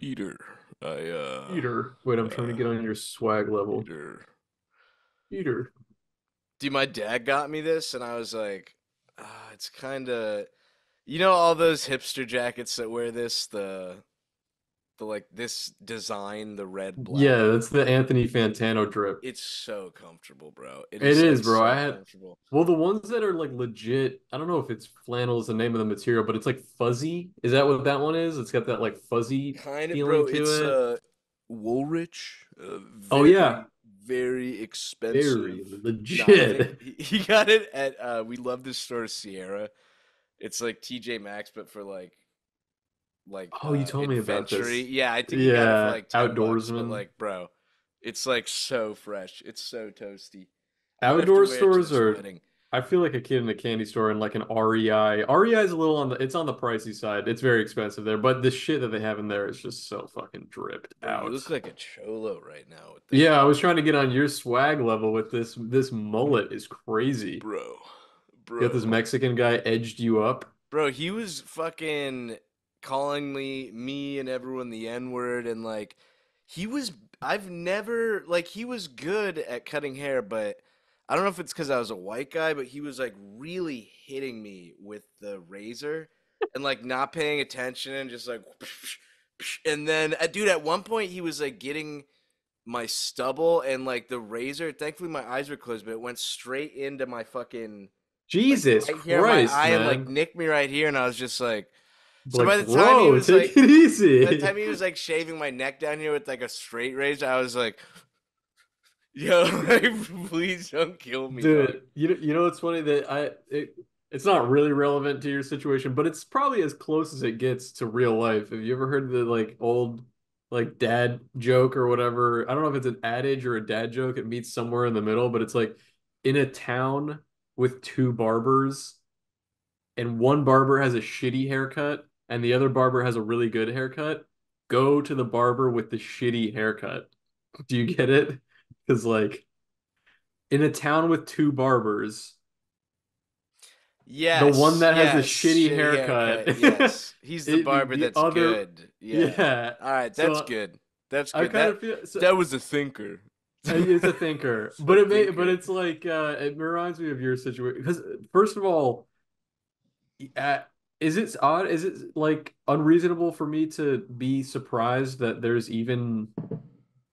Peter, Peter. Wait, I'm trying to uh, get on your swag level. Peter. Peter. Dude, my dad got me this, and I was like, it's kind of, all those hipster jackets that wear this, the like this design, the red, black. Yeah, that's the Anthony Fantano drip. It's so comfortable, bro. It It is is, like bro. I so had, comfortable. well, the ones that are like legit, I don't know if it's flannel is the name of the material, but it's like fuzzy. Is that what that one is? It's got that like fuzzy Kind of, feeling bro. to It's it. Woolrich, Oh yeah, very, very expensive. very No, I think legit. he got it at we love this store Sierra. It's like TJ Maxx, but for Oh, you told me about inventory. this. Yeah, I think he got it for Yeah, like $10, but outdoorsman. like, bro, it's like so fresh. It's so toasty. I might have to Outdoor wear it to stores this are, wedding. I feel like a kid in a candy store in like an REI. REI is a little on the, it's on the pricey side. It's very expensive there, but the shit that they have in there is just so fucking dripped Bro, you out. look like a cholo right now with that, Yeah, I was trying to get on your swag level with this. This mullet is crazy. bro, You got this bro, Mexican guy edged you up. bro. He was fucking calling me and everyone the N word, and like, he was. I've never like he was good at cutting hair, but I don't know if it's because I was a white guy, but he was like really hitting me with the razor and like not paying attention and just like, and then, dude, at one point he was like getting my stubble and like the razor. Thankfully, my eyes were closed, but it went straight into my fucking like Jesus right here in my Christ, eye and like man. nicked me right here. And I was just like, so by Like, the time he bro, was take like, it by the time easy. he was like shaving my neck down here with like a straight razor, I was like, yo, like, please don't kill me, dog. Dude, you know what's funny that it's not really relevant to your situation, but it's probably as close as it gets to real life. Have you ever heard the like old like dad joke or whatever? I don't know if it's an adage or a dad joke. It meets somewhere in the middle, but it's like in a town with two barbers and one barber has a shitty haircut and the other barber has a really good haircut, go to the barber with the shitty haircut. Do you get it? Because like in a town with two barbers, the one Yes, that has the yes, shitty shitty haircut, haircut. Yes, he's the barber the that's other, good. Yeah. yeah. All right, that's So good. That's I good. kind That of feel so. that was a thinker. It's a thinker, It's a but but thinker. it's like it reminds me of your situation because first of all, uh, is it odd? Is it like unreasonable for me to be surprised that there's even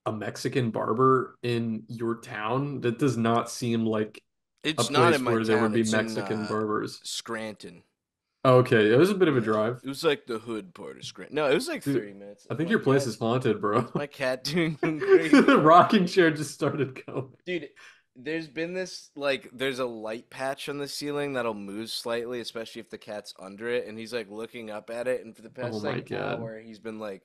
a Mexican barber in your town? That does not seem like a It's not in place my where there would town. be It's in Mexican barbers. Scranton. Okay, it was a bit of a Yeah, drive. it was like the hood part of Scranton. No, it was like Dude, 30 minutes. I think your place is haunted, Is bro. my cat doing crazy The right now? rocking chair just started going. Dude, there's been this like there's a light patch on the ceiling that'll move slightly, especially if the cat's under it, and he's like looking up at it, and for the Oh past my like God. hour, he's been like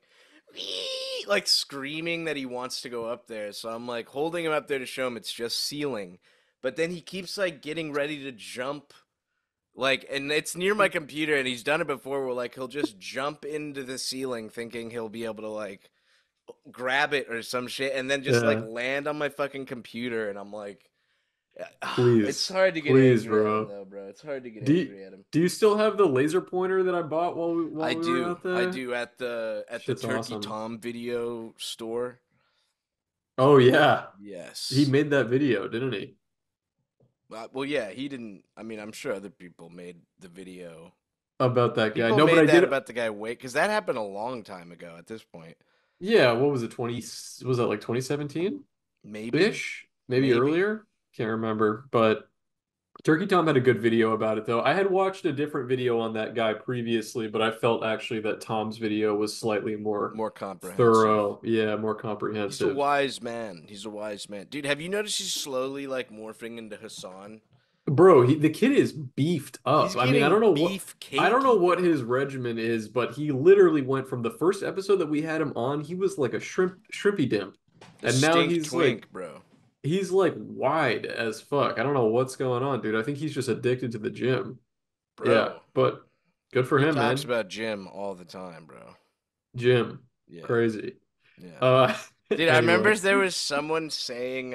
like screaming that he wants to go up there. So I'm like holding him up there to show him it's just ceiling. But then he keeps like getting ready to jump like, and it's near my computer, and he's done it before where like he'll just jump into the ceiling thinking he'll be able to like grab it or some shit and then just like Yeah, land on my fucking computer, and I'm like, it's please. hard to get Please, angry at him bro. though, bro. It's hard to get Do you, angry at him. do you still have the laser pointer that I bought I while we were do. out I there? do at the Shit's Turkey awesome. Tom video store. Oh yeah. He Yes. made that video, didn't he? Well, yeah, he didn't. I mean, I'm sure other people made the video. About that guy. People No, but made I that did. about the guy wait because that happened a long time ago at this point. Yeah, what was it? 20, was that like 2017? Maybe, Ish? Maybe maybe. earlier? Can't remember. But Turkey Tom had a good video about it, though. I had watched a different video on that guy previously, but I felt actually that Tom's video was slightly more More comprehensive. thorough. Yeah, more He's a comprehensive. wise man. He's a wise man. Dude, have you noticed he's slowly like morphing into Hassan? Bro, the kid is beefed He's up. I mean, getting beef I don't know cakey, what bro. his regimen is, but he literally went from the first episode that we had him on, he was like a shrimpy dimp. The And now stink twink, bro. he's like wide as fuck. I don't know what's going on, dude. I think he's just addicted to the gym. Yeah, Bro. but good for He him, talks man. about Jim all the time, bro. Gym. Yeah. Crazy. Yeah. Uh Dude, I remember anyway. there was someone saying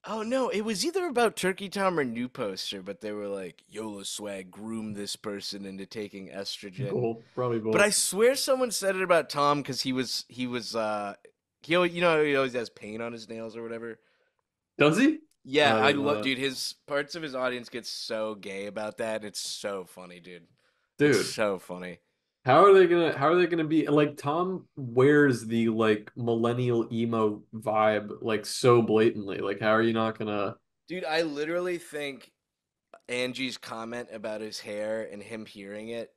Oh no, it was either about Turkey Tom or New Poster, but they were like, Yola Swag groomed this person into taking estrogen. Both, probably But I both. swear someone said it about Tom because he always has paint on his nails or whatever. Does he? Yeah, I I didn't know love, that. dude. His parts of his audience get so gay about that. It's so funny, dude. It's Dude, so funny. how are they gonna be like Tom wears the like millennial emo vibe like so blatantly. Like how are you not gonna Dude, I literally think Angie's comment about his hair and him hearing it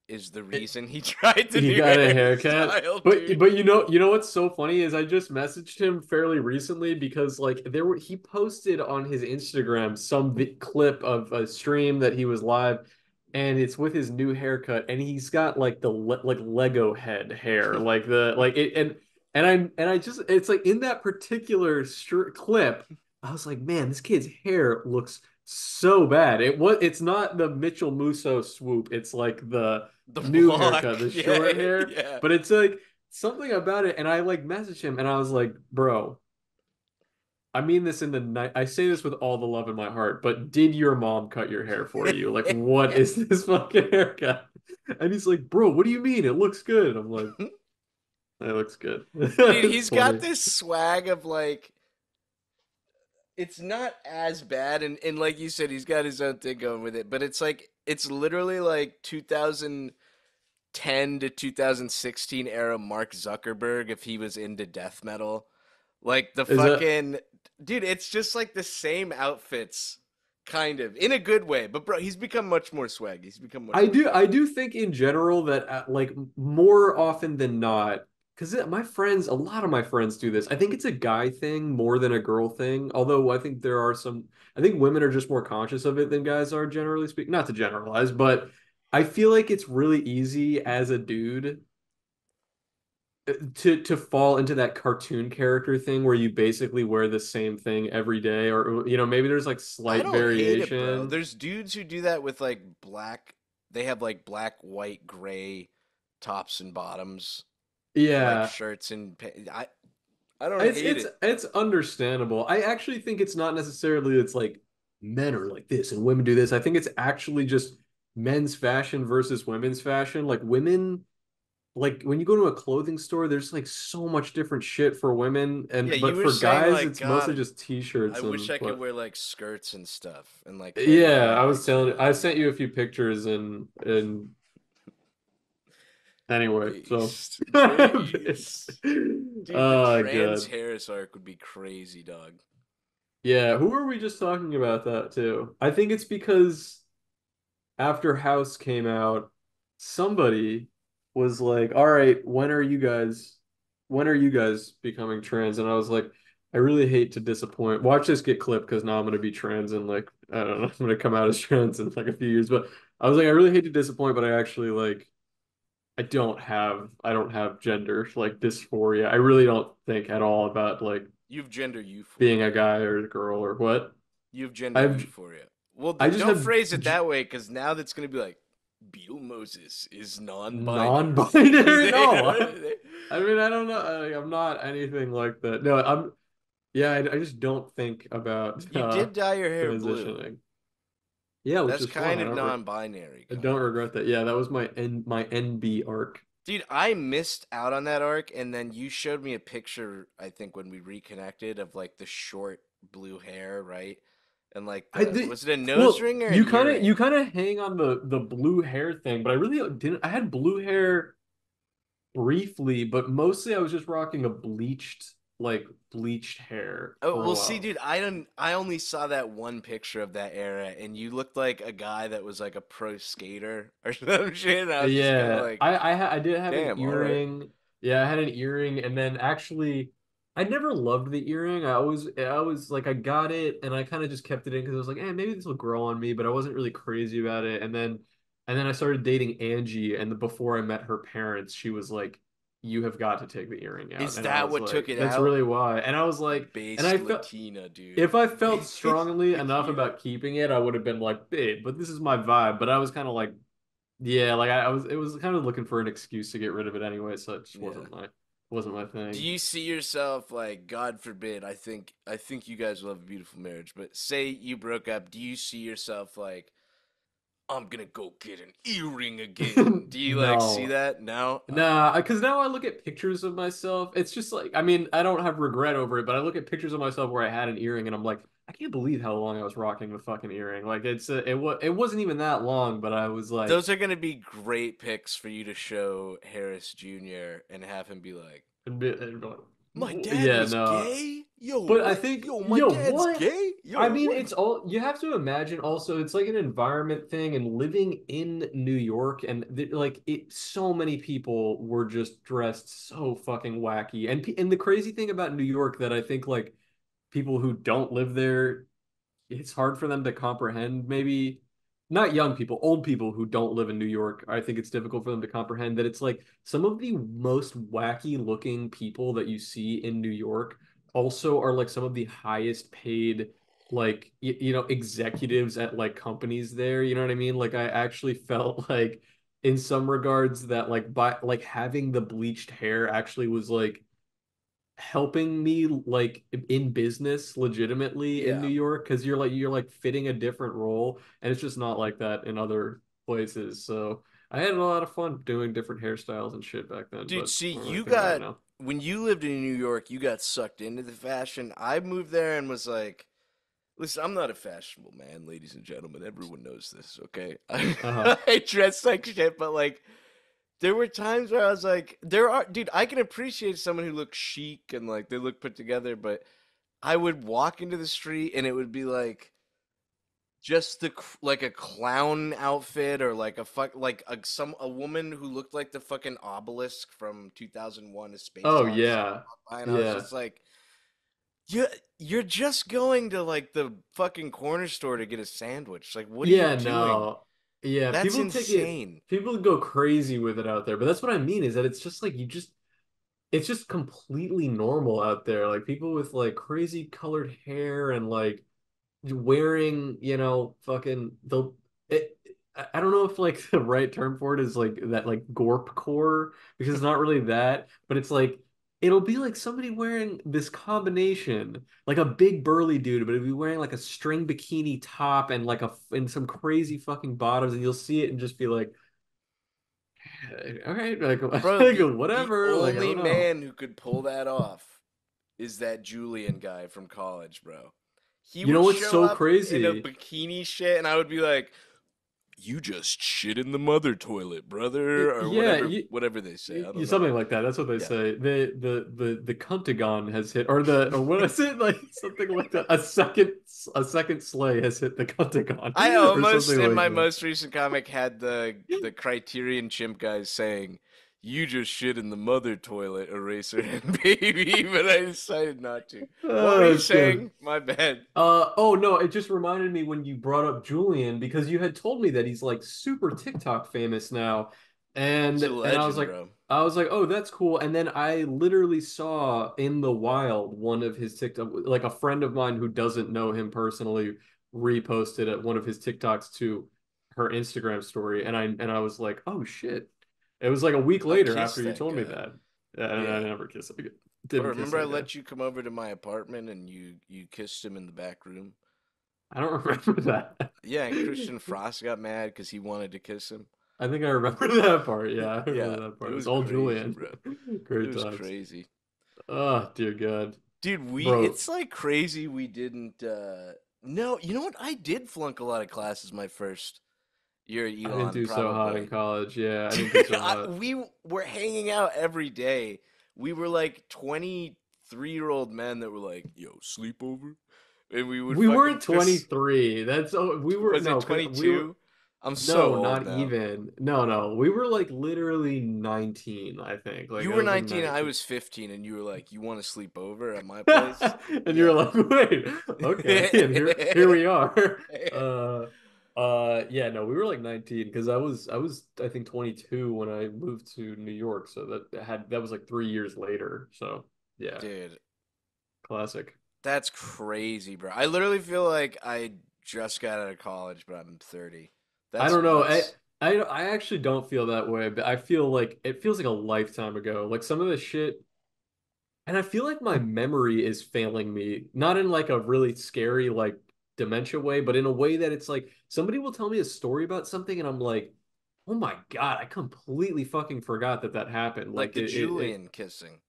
is the reason he tried the he new got a haircut? hairstyle, But dude. you know what's so funny is I just messaged him fairly recently because like he posted on his Instagram some clip of a stream that he was live and it's with his new haircut and he's got like the like Lego head hair like the like it and I just it's like in that particular clip I was like man this kid's hair looks so bad it's not the Mitchell Musso swoop it's like the The new block, haircut, the yeah, short hair, yeah. but it's like something about it. And I like messaged him and I was like, bro, I mean this in the night. I say this with all the love in my heart, but did your mom cut your hair for you? Like, what is this fucking haircut? And he's like, bro, what do you mean? It looks good. I'm like, it looks good. Dude, It's he's got funny. this swag of like it's not as bad and like you said, he's got his own thing going with it, but it's like it's literally like 2010 to 2016 era Mark Zuckerberg if he was into death metal. Like the Is that fucking dude, it's just like the same outfits, kind of in a good way. But bro, he's become much more swag. He's become much more I swag. do think in general that like more often than not, because my friends, a lot of my friends do this. I think it's a guy thing more than a girl thing. Although I think there are some, I think women are just more conscious of it than guys are, generally speaking. Not to generalize, but I feel like it's really easy as a dude to fall into that cartoon character thing where you basically wear the same thing every day, or maybe there's like I slight don't hate it, bro. variation. There's dudes who do that with like black. They have like black, white, gray tops and bottoms, like Yeah. shirts and I don't It's hate it's it. it's understandable. I actually think it's not necessarily it's like men are like this and women do this. I think it's actually just men's fashion versus women's fashion. Like women, like when you go to a clothing store, there's like so much different shit for women Yeah, and you but were for saying guys like, it's mostly God, just I t-shirts wish and I could what. wear like skirts and stuff and like carry Yeah, I was handbags telling I around. sent you a few pictures and anyway, so Based, based. Dude, the oh trans god. Harris arc would be crazy, dog. Yeah, who were we just talking about that too? I think it's because after House came out, somebody was like, "All right, when are you guys becoming trans?" And I was like, "I really hate to disappoint. Watch this get clipped because now I'm gonna be trans and like I don't know, I'm gonna come out as trans in like a few years." But I was like, I really hate to disappoint, but I actually like I don't have gender like dysphoria. I really don't think at all about like You have gender being a euphoria. guy or a girl or what. You have gender I've euphoria. Well, I just don't have phrase it that way, because now that's gonna be like, Beetle Moses is non-binary. non-binary? No. I mean, I don't know. I'm not anything like that. No, yeah, I just don't think about You did dye your hair blue. transitioning. Yeah, which That's is fun. kind of non-binary, I kind don't of. regret that. Yeah, that was my NB arc. Dude, I missed out on that arc, and then you showed me a picture, I think, when we reconnected of like the short blue hair, right? And like I the, did was it a nose well, ring or an you earring? kind of hang on the blue hair thing, but I really didn't I had blue hair briefly, but mostly I was just rocking a bleached hair Oh, for a well, see, while. dude, I only saw that one picture of that era, and you looked like a guy that was like a pro skater or some shit, and I was just kind of Yeah, like, I did have an damn, all right. earring. Yeah, I had an earring, and then actually, I never loved the earring. I was like, I got it, and I kind of just kept it in because I was like, eh, maybe this will grow on me, but I wasn't really crazy about it. And then I started dating Angie, and before I met her parents, she was like, "You have got to take the earring out," Is and I that was what took like, it "That's out? really why." And I was like, and Based I felt Latina, dude. if I felt Based strongly enough Latina. about keeping it, I would have been like, babe, but this is my vibe. But I was kind of like, yeah, like I was, it was kind of looking for an excuse to get rid of it anyway, so it just Yeah. wasn't my. wasn't my Do thing. you see yourself like, God forbid, I think you guys will have a beautiful marriage, but say you broke up, do you see yourself like, I'm gonna go get an earring again? Do you like see No. that? No? Nah, because now I look at pictures of myself. It's just like, I mean, I don't have regret over it, but I look at pictures of myself where I had an earring and I'm like, I can't believe how long I was rocking the fucking earring. Like it wasn't even that long, but I was like, Those are gonna be great pics for you to show Harris Jr. and have him be like, and be like, my dad yeah, was no. gay? Yo, But I what? think, Yo, my yo, dad's what? gay? Yo, I mean, what? it's all you have to imagine also, it's like an environment thing and living in New York and like it so many people were just dressed so fucking wacky. And the crazy thing about New York that I think like people who don't live there it's hard for them to comprehend maybe not young people old people who don't live in New York. I think it's difficult for them to comprehend that it's like some of the most wacky looking people that you see in New York also are like some of the highest paid like executives at like companies there, you know what I mean? Like I actually felt like in some regards that like by like having the bleached hair actually was like helping me like in business legitimately in New Yeah. York because you're like fitting a different role and it's just not like that in other places. So I had a lot of fun doing different hairstyles and shit back then, Dude, but see, I don't really you think about it got now. when you lived in New York, you got sucked into the fashion. I moved there and was like, listen, I'm not a fashionable man, ladies and gentlemen. Everyone knows this, okay? Uh-huh. I dress like shit, but like there were times where I was like, dude, I can appreciate someone who looks chic and like they look put together, but I would walk into the street and it would be like just like a clown outfit or like a woman who looked like the fucking obelisk from 2001: A Space Oh Odyssey yeah. walked by, and I was Yeah. just like, you you're just going to like the fucking corner store to get a sandwich. Like, what are you Yeah, doing? no. Yeah, That's people take it insane. people go crazy with it out there. But that's what I mean is that it's just like it's just completely normal out there. Like people with like crazy colored hair and like wearing, fucking it, I don't know if like the right term for it is like that like gorp core because it's not really that, but it's like it'll be like somebody wearing this combination, like a big burly dude, but it'll be wearing like a string bikini top and like a and some crazy fucking bottoms, and you'll see it and just be like, all right, like, Bro, like the whatever, like I only don't know. man who could pull that off is that Julian guy from college, bro. He You know would what's show so up in a crazy? bikini shit, and I would be like, "You just shit in the mother toilet, brother," or Yeah, whatever they say. I don't know. something like that. That's what they Yeah. say. The Cuntagon has hit, or what is it? Like something like that. A second sleigh has hit the Cuntagon, I or almost something in like my that. most recent comic had the Criterion chimp guys saying, "You just shit in the mother toilet, eraser and baby," but I decided not to. What were Oh, you that's good. saying? My bad. Oh no, it just reminded me when you brought up Julian because you had told me that he's like super TikTok famous now, He's and a and I was legend, like, bro. oh, that's cool. And then I literally saw in the wild one of his TikTok, like a friend of mine who doesn't know him personally reposted at one of his TikToks to her Instagram story, and I was like, oh shit. It was like a week I later after kissed you that told me guy. that, and I Yeah. never kissed, But didn't kiss remember I that guy. let you come over to my apartment and you kissed him in the back room? I don't remember that. Yeah, and Christian Frost got mad because he wanted to kiss him. I think I remember that part. Yeah, I Yeah, remember that it part. It was was all crazy, Julian. bro. It Great was times. crazy. Oh, dear God. Dude, Bro, it's like crazy we didn't no, you know what? I did flunk a lot of classes my first year at I didn't Elon, do so hot in probably. college. Yeah, I didn't do Dude, so hot. we were hanging out every day. We were like 23-year-old men that were like, "Yo, sleepover?" And we would We weren't fucking just 23. That's oh, we were was it no, because we were 22? I'm so no, old not now. even. No, no. We were like literally 19, I think. Like You I were was like 19, I 19. was 15, and you were like, "You want to sleep over at my place?" And you're Yeah. like, wait, okay. And here we are. Yeah, no, we were like 19 because I was I think 22 when I moved to New York, so that was like 3 years later. So yeah, Dude, classic. that's crazy, bro. I literally feel like I just got out of college, but I'm 30. I That's don't know. I nuts. I I actually don't feel that way, but I feel like it feels like a lifetime ago. Like some of the shit. And I feel like my memory is failing me, not in like a really scary like dementia way, but in a way that it's like somebody will tell me a story about something and I'm like, oh my God, I completely fucking forgot that that happened. Like Like the Julian kissing.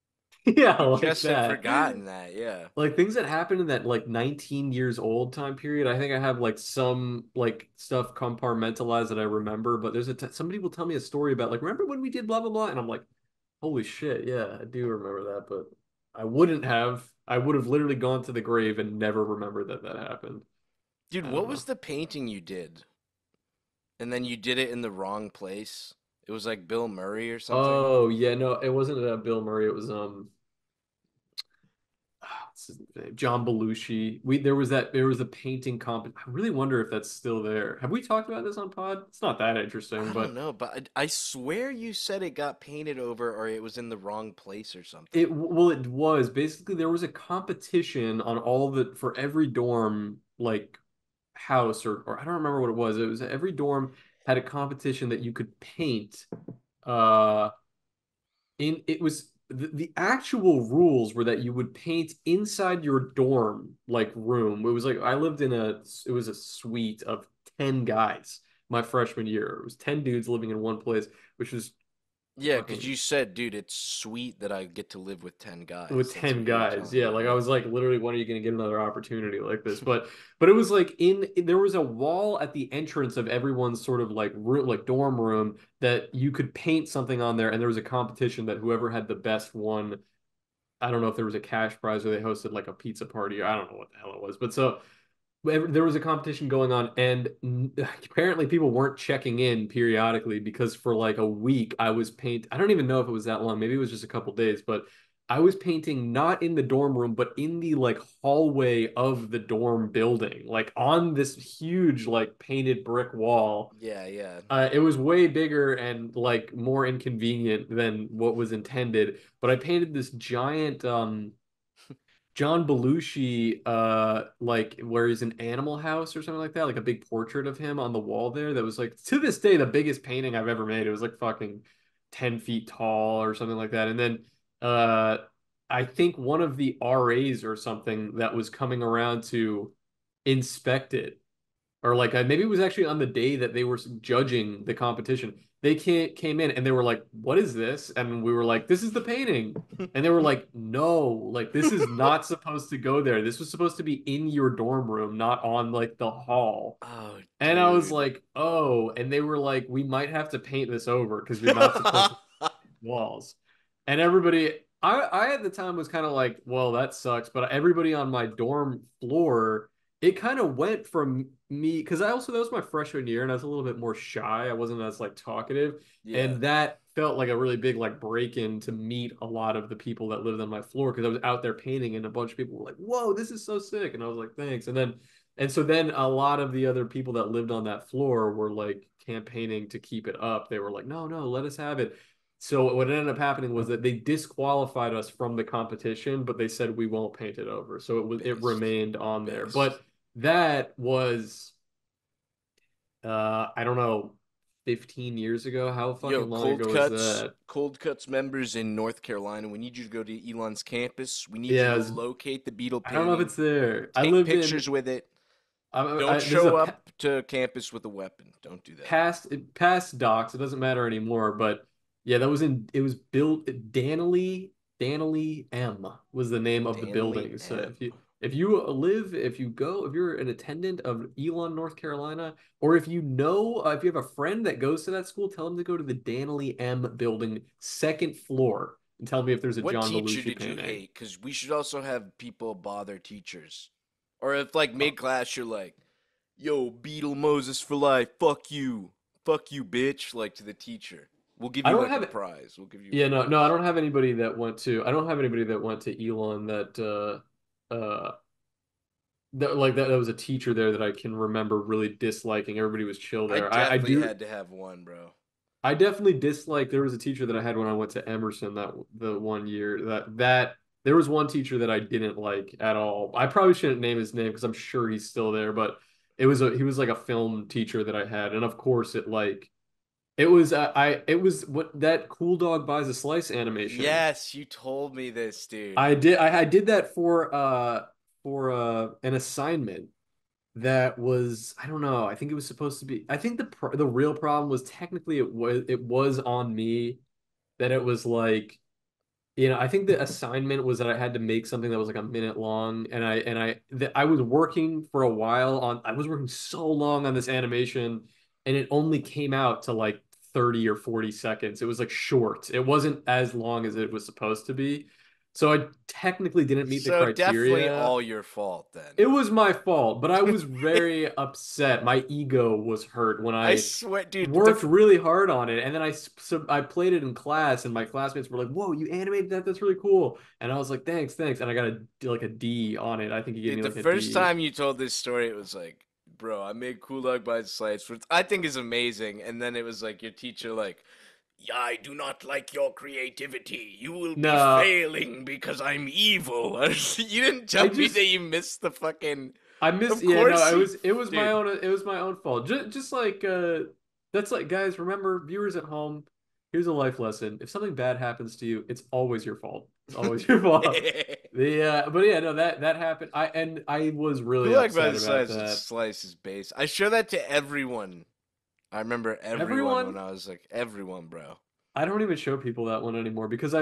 yeah, You like just have that. forgotten that, yeah. Like things that happened in that like 19 years old time period. I think I have like some like stuff compartmentalized that I remember, but there's somebody will tell me a story about like, remember when we did blah blah blah? And I'm like, holy shit, yeah, I do remember that, but I wouldn't have. I would have literally gone to the grave and never remembered that that happened. Dude, I what don't was know. the painting you did? And then you did it in the wrong place? It was like Bill Murray or something? Oh yeah, no, it wasn't Bill Murray. It was what's his name? John Belushi. We there was a painting comp. I really wonder if that's still there. Have we talked about this on pod? It's not that interesting, I don't but know, but I swear you said it got painted over or it was in the wrong place or something. it was basically there was a competition on all the for every dorm like house or I don't remember what it was. It was every dorm had a competition that you could paint uh in it was the actual rules were that you would paint inside your dorm like room. It was like I lived in a it was a suite of 10 guys my freshman year. It was 10 dudes living in one place, which was Yeah, because fucking you said, dude, it's sweet that I get to live with 10 with guys. That's 10 what you were guys. telling Yeah, me, like I right? was like literally when are you going to get another opportunity like this? But it was like in there was a wall at the entrance of everyone's sort of like room like dorm room that you could paint something on there and there was a competition that whoever had the best one. I don't know if there was a cash prize or they hosted like a pizza party. I don't know what the hell it was. But so there was a competition going on, and apparently people weren't checking in periodically because for like a week I was paint. I don't even know if it was that long. Maybe it was just a couple days, but I was painting not in the dorm room, but in the like hallway of the dorm building, like on this huge like painted brick wall. Yeah, yeah. It was way bigger and like more inconvenient than what was intended. But I painted this giant John Belushi like where he's in Animal House or something like that, like a big portrait of him on the wall there that was like to this day the biggest painting I've ever made. It was like fucking 10 feet tall or something like that. And then uh I think one of the RAs or something that was coming around to inspect it or like maybe it was actually on the day that they were judging the competition. They came in and they were like, "What is this?" And we were like, "This is the painting." And they were like, "No, like this is not supposed to go there. This was supposed to be in your dorm room, not on like the hall." Oh, And I was dude. like, "Oh," and they were like, "We might have to paint this over because you're not supposed to walls." And everybody, I at the time was kind of like, well, that sucks. But everybody on my dorm floor, it kind of went from me because I also that was my freshman year and I was a little bit more shy. I wasn't as like talkative, Yeah. and that felt like a really big like break in to meet a lot of the people that lived on my floor because I was out there painting and a bunch of people were like, "Whoa, this is so sick!" And I was like, "Thanks." And so then a lot of the other people that lived on that floor were like campaigning to keep it up. They were like, "No, no, let us have it." So what ended up happening was that they disqualified us from the competition, but they said we won't paint it over. So it Based. remained on there. Based. But that was I don't know, 15 years ago. How Yo, fucking long ago is that? Cold Cuts members in North Carolina, we need you to go to Elon's campus. We need you Yeah, to locate the beetle I don't know if painting, it's there. I take lived in pictures with it. Don't this is show up to campus with a weapon. Don't do that. past docs. It doesn't matter anymore. But yeah, that was in. It was built Danley M was the name of the Danley building. So M. if you live, if you go, if you're an attendant of Elon, North Carolina, or if you know, if you have a friend that goes to that school, tell them to go to the Danley M building, second floor, and tell me if there's a What John teacher Belushi did you painting. hate? Because we should also have people bother teachers. Or if, like, mid class, you're like, yo, Beetle Moses for life. Fuck you. Fuck you, bitch. Like, to the teacher. We'll give I you, don't like, a have prize. We'll give you, Yeah, like, no, no, I don't have anybody that went to. I don't have anybody that went to Elon that was a teacher there that I can remember really disliking. Everybody was chill I there. definitely had to have one, bro. I definitely disliked. There was a teacher that I had when I went to Emerson that the one year that there was one teacher that I didn't like at all. I probably shouldn't name his name because I'm sure he's still there, but he was like a film teacher that I had, and of course it was what that Cool Dog Buys a Slice animation. Yes, you told me this, dude. I did that for an assignment that was I don't know. I think it was supposed to be. I think the real problem was technically it was on me that it was like I think the assignment was that I had to make something that was like a minute long, and I was working for a while on I was working so long on this animation, and it only came out to like 30 or 40 seconds. It was like short. It wasn't as long as it was supposed to be. So I technically didn't meet the So definitely criteria. all your fault then. It was my fault, but I was very upset. My ego was hurt when I I swear, dude. worked really hard on it, and then I played it in class, and my classmates were like, "Whoa, you animated that? That's really cool." And I was like, "Thanks, thanks." And I got like a D on it. I think he gave Dude, me the like a first D. time you told this story, it was like, bro, I made Cool Dog by Slice, which I think is amazing. And then it was like your teacher, like, yeah, I do not like your creativity. You will be No, failing because I'm evil. You didn't I tell me just that you missed the fucking. I missed. Of Yeah, no, course you, it was my dude. own fault. Just like that's like guys, remember viewers at home. Here's a life lesson: if something bad happens to you, it's always your fault. It's always your fault. The but yeah, no, that happened. I was Cool really Dog by upset about that. Slice is base. I show that to everyone. I remember everyone when Everyone, I was like, everyone, bro. I don't even show people that one anymore because I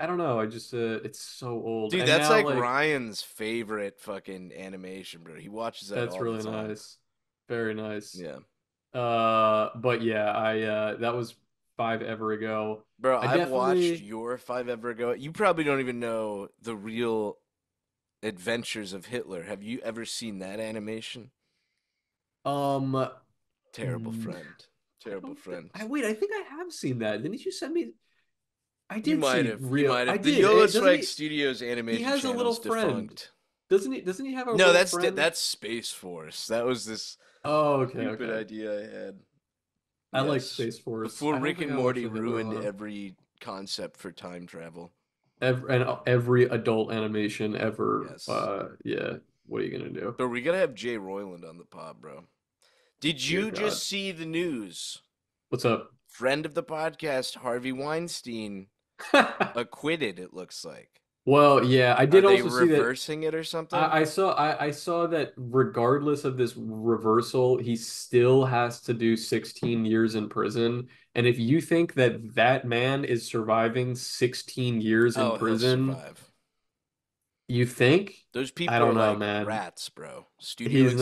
don't know. I just it's so old. Dude, And that's now like like Ryan's favorite fucking animation, bro. He watches that that's all the really time. nice. Very nice. Yeah. But yeah, I that was 5 ever ago. Bro, I I've watched definitely your Five Ever Ago. You probably don't even know the real adventures of Hitler. Have you ever seen that animation? um Terrible mm, friend. I Terrible don't friend. I wait, I think I have seen that. Didn't you send me I You did might see have. You real might I have. The did. YOLO Doesn't Strike Studios he animation has a little channel's friend. defunct. Doesn't he have a No, little that's friend? that's Space Force. That was this Oh, okay, stupid okay. idea I had. I like Yes. Space Force. Before I don't Rick think and I watched Morty the Hitler ruined one. every concept for time travel. Every adult animation ever. Yes. Yeah. What are you gonna do? But we gotta have Jay Royland on the pod, bro. Did Dear you God. just see the news? What's up? Friend of the podcast, Harvey Weinstein, acquitted, it looks like. Well, yeah, I Are did they also see that. reversing it or something? I saw that regardless of this reversal, he still has to do 16 years in prison. And if you think that that man is surviving 16 years in Oh, he'll prison, survive. you think? Those I people are don't know, like man. rats, bro. Studio He's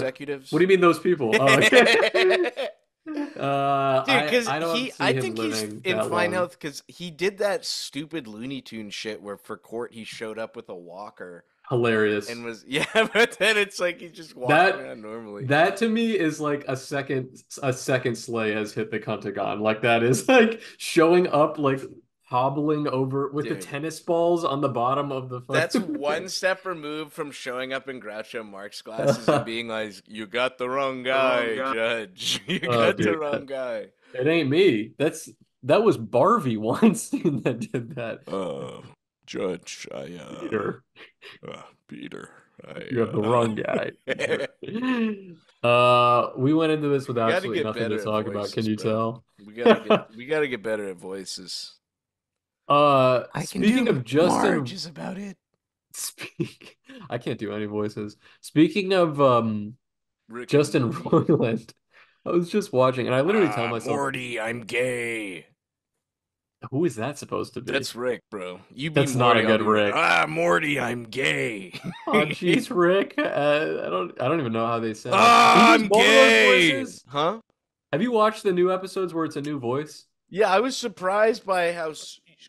what do executives. you mean those people? Oh, okay. Dude, because I don't I see him think he's living in that fine long. health because he did that stupid Looney Tune shit where for court he showed up with a walker and Hilarious. was, yeah, but then it's like he's just walking That around normally. that to me is like a second sleigh has hit the Cuntagon. Like that is like showing up like hobbling over with the Dude, tennis balls on the bottom of the that's fucking one step removed from showing up in Groucho Marx glasses and the being like, "You got the wrong wrong guy, guy. Judge. You Oh, got the dude, wrong guy." it ain't me. That was Barvey Weinstein that did that. Uh, Judge, Peter, Peter, you have the wrong guy, Peter. We went into this with we got to absolutely get nothing to better at talk about. Can voices, you bro. tell? We gotta get better at voices. I can Speaking do of Marge Justin, is about it. speak. I can't do any voices. Speaking of Rick and Justin Morty. Roiland, I was just watching, and I literally tell myself, Morty, I'm gay. who is that supposed to be? That's Rick, bro. You be That's not a Morty, I'll good be Rick. Rick. Morty, I'm gay. Oh, jeez, Rick. I don't even know how they sound. He does I'm both of those gay. voices. Huh? Have you watched the new episodes where it's a new voice? Yeah, I was surprised by how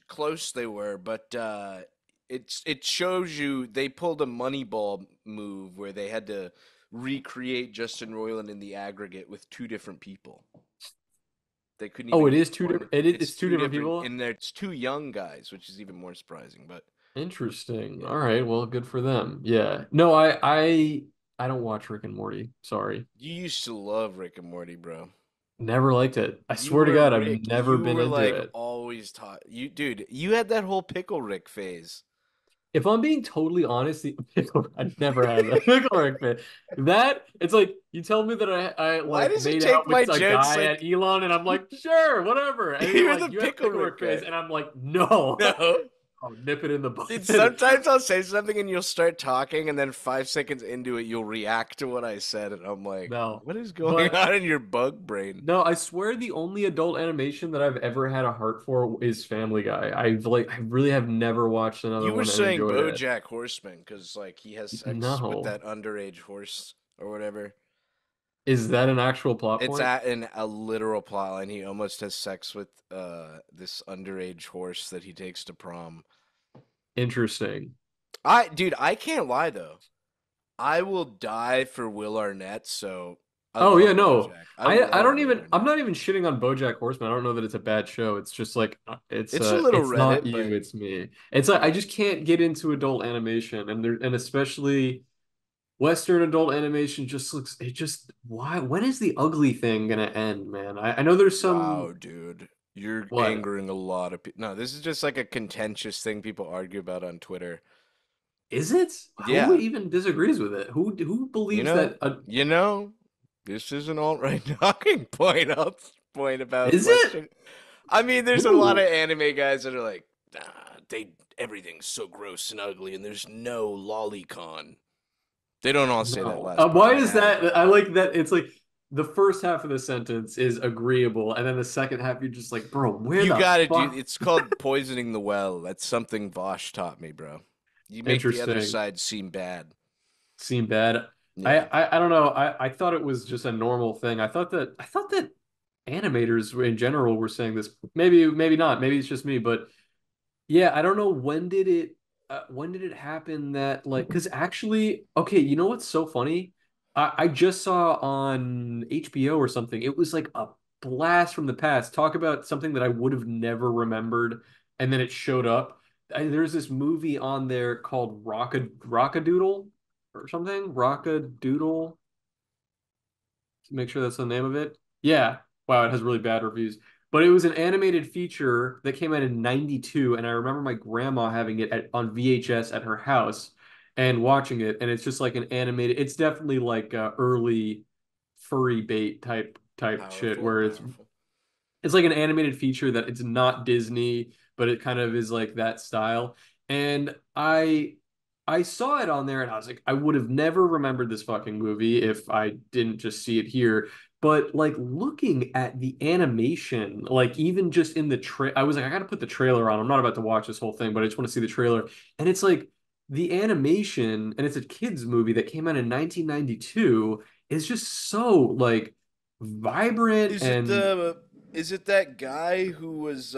close they were, but it shows you they pulled a Moneyball move where they had to recreate Justin Roiland in the aggregate with two different people. They couldn't Oh, even it get is two one. different. It's It's two two different different, people. and it's two young guys, which is even more surprising. But Interesting. yeah, All right. Well, good for them. Yeah. No, I don't watch Rick and Morty. Sorry. you used to love Rick and Morty, bro. Never liked it. I You swear to were God, I've Rick. never You been were into like it. always taught. You, dude, you had that whole pickle Rick phase. If I'm being totally honest, the pickle I've never had that pickle Rick fan. That it's like you tell me that I Why like does he made take out my with a jokes guy at like Elon, and I'm like, sure, whatever. And then you're you're the like, you have pickle pickle Rick Rick face, fan? and I'm like, no. No. I'll nip it in the bud. Dude, sometimes I'll say something and you'll start talking, and then 5 seconds into it, you'll react to what I said, and I'm like, No. what is going But on in your bug brain? no, I swear the only adult animation that I've ever had a heart for is Family Guy. I really have never watched another You were one and saying enjoyed it. BoJack Horseman because like he has sex with No. that underage horse or whatever. Is that an actual plot It's point? at in a literal plotline. He almost has sex with this underage horse that he takes to prom. Interesting. Dude, I can't lie though. I will die for Will Arnett, so I Oh love yeah, no. BoJack. I I love don't Will even I'm Arnett. not even shitting on BoJack Horseman. I don't know that it's a bad show. It's just like It's a little it's not Reddit, you, but it's me. It's like I yeah. just can't get into adult animation and especially Western adult animation just looks it just why when is the ugly thing gonna end, man? I know there's some Wow, dude. You're what? angering a lot of people. No, this is just like a contentious thing people argue about on Twitter. Is it? Who Yeah. even disagrees with it? Who You believes know, that you know, this is an alt-right talking point. I'll point about is it? Western. I mean, there's a lot of Who? anime guys that are like, they everything's so gross and ugly, and there's no lolicon. They don't all say that No. last part. Why I is have that? though. I like that. It's like the first half of the sentence is agreeable, and then the second half you're just like, bro, where You the got it, dude. fuck? It's called poisoning the well. That's something Vosh taught me, bro. You make the other Interesting. side seem bad. Seem bad. Yeah. I don't know. I thought it was just a normal thing. I thought that animators in general were saying this. Maybe not. Maybe it's just me, but yeah, I don't know when did it happen that like because actually okay, you know what's so funny? I just saw on HBO or something. It was like a blast from the past. Talk about something that I would have never remembered, and then it showed up. There's this movie on there called Rockadoodle or something. Rockadoodle. To make sure that's the name of it. Yeah. Wow, it has really bad reviews. But it was an animated feature that came out in 92, and I remember my grandma having it on VHS at her house and watching it, and it's just like an animated, it's definitely like early furry bait type shit Powerful, where powerful. it's like an animated feature that it's not Disney, but it kind of is like that style. And I saw it on there and I was like, I would have never remembered this fucking movie if I didn't just see it here. But like looking at the animation, like even just in the I was like, I gotta put the trailer on. I'm not about to watch this whole thing, but I just want to see the trailer. And it's like the animation, and it's a kids movie that came out in 1992, is just so like vibrant Is it and that guy who was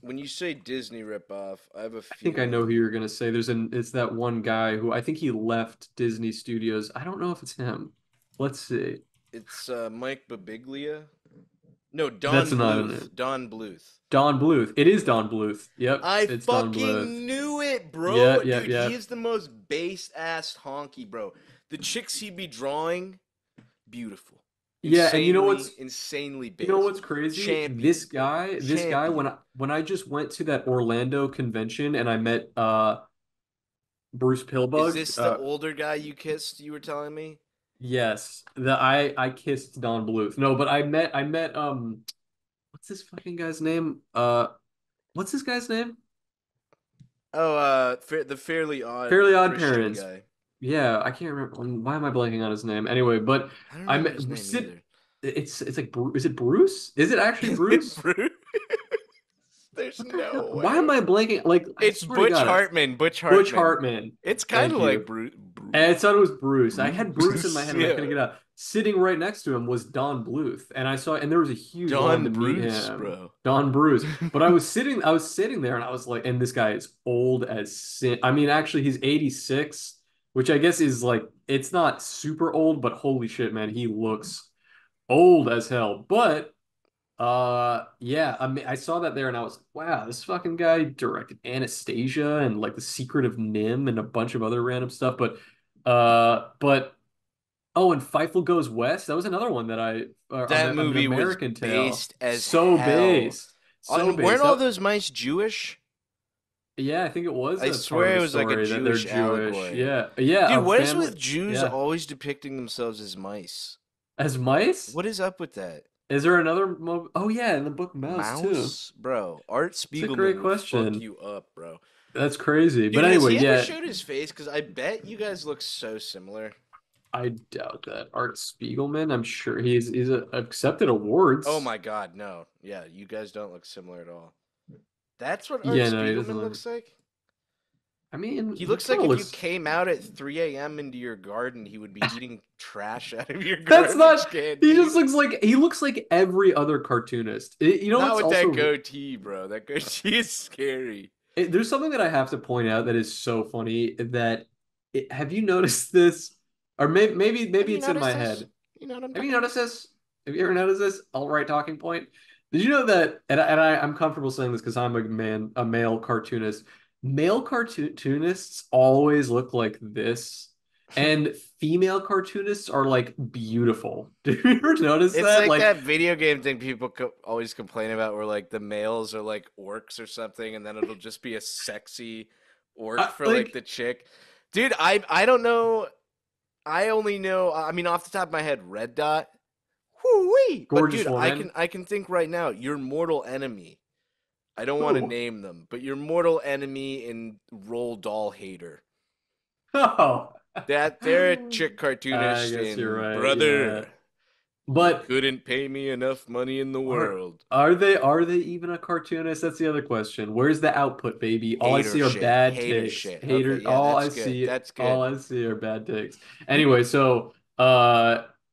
when you say Disney ripoff, I have a I think I know who feeling you're gonna say. It's that one guy who I think he left Disney Studios. I don't know if it's him. Let's see. it's Mike Babiglia. No, That's Don not Bluth. it. Don Bluth. Don Bluth. It is Don Bluth. Yep, I it's Don Bluth. fucking knew it, Yeah, bro. yeah, Dude, he yeah. is the most base ass honky, bro. The chicks he'd be drawing, beautiful. Yeah, and Insanely you know based. what's crazy? Champion. This guy Champion. when I just went to that Orlando convention and I met Bruce Is Pillbug, this the older guy you kissed, you were telling me? yes, I kissed Don Bluth. No, but I met what's this fucking guy's name? What's this guy's name? Oh, the Fairly Odd Fairly Odd Christian Parents. guy. Yeah, I can't remember. Why am I blanking on his name? Anyway, but I don't I know met his name sit. either. It's like is it Bruce? Is it actually Is it Bruce? Bruce? There's What the hell? no Why am way. I blanking? Like I It's swear to Butch God, Hartman. Butch Butch Hartman. Hartman. It's kind Thank of like you. Bruce. And I Bruce. thought it was Bruce. I had Bruce in my Bruce. head and I Yeah. couldn't get it out. Sitting right next to him was Don Bluth, and I saw, and there was a huge line Don to meet Bruce, him. bro. Don Bruce. But I was sitting there, and I was like, and this guy is old as sin. I mean, actually, he's 86, which I guess is like, it's not super old, but holy shit, man, he looks old as hell. But yeah, I mean, I saw that there and I was like, wow, this fucking guy directed Anastasia and like The Secret of Nim and a bunch of other random stuff. But oh, and Fievel Goes West. That was another one that I That an movie was American Tail. based as So hell. Based. So Weren't based. all That those mice Jewish? Yeah, I think it was I a part of swear the it was like a story that they're Jewish Jewish. allegory. Yeah, yeah, Dude, a what is family. with Jews Yeah, always depicting themselves as mice? as mice. What is up with that? Is there another? Oh yeah, in the book Mouse too. Mouse? Bro, Art It's a great Spiegelman will fuck question. you up, bro. That's crazy. But Dude, has anyway, he ever yeah, showed his face? Because I bet you guys look so similar. I doubt that. Art Spiegelman, I'm sure he's accepted Oh awards. my god, no. Yeah, you guys don't look similar at all. That's what Art Yeah, no, he doesn't Spiegelman look. looks like? I mean, He he looks kind like of if you looks. came out at 3 a.m. into your garden, he would be eating trash out of your That's garbage not. can, He just dude. looks like every other cartoonist. You know Not what's with that also goatee, bro. That goatee is scary. there's something that I have to point out that is so funny that have you noticed this? Or Have maybe you it's in my noticed this? head. You know what I'm Have you talking about? noticed this? Have you ever noticed this? All right, talking point. Did you know that? I'm comfortable saying this because I'm a male cartoonist. Male cartoonists always look like this, and female cartoonists are like beautiful. Do you ever notice It's that? like Like, that video game thing people always complain about where like the males are like orcs or something and then it'll just be a sexy orc for like like the chick. Dude, I don't know. I only know I mean off the top of my head Red Dot. Whoo-wee. But gorgeous dude, I woman. can I can think right now your mortal enemy. I don't want to Who? name them, but your mortal enemy in Roll Doll Hater. Oh, That they're a chick I cartoonist guess you're and right. Yeah, brother, you but couldn't pay me enough money in the Are world. are they even a cartoonist? That's the other question. Where's the output, baby? All I Hater see are shit. bad Hater takes. shit. Okay, Hater. yeah, that's good. That's All good. I see are bad takes. Anyway, so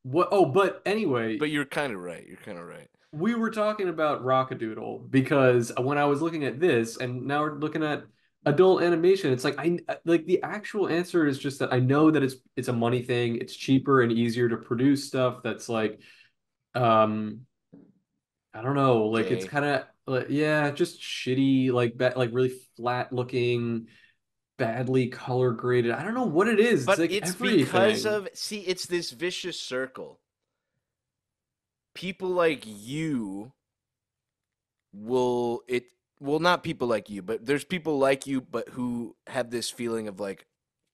what? Oh, but anyway, But you're kind of right. You're kind of right. we were talking about Rockadoodle because when I was looking at this, and now we're looking at adult animation, it's like I like the actual answer is just that I know that it's a money thing. It's cheaper and easier to produce stuff that's like um I don't know, like it's Gay. kind of like, yeah, just shitty, like really flat looking, badly color graded. I don't know what it is. It's But like it's because everything. of, see, it's this vicious circle. People like you will, it, well, not people like you, but there's people like you, but who have this feeling of like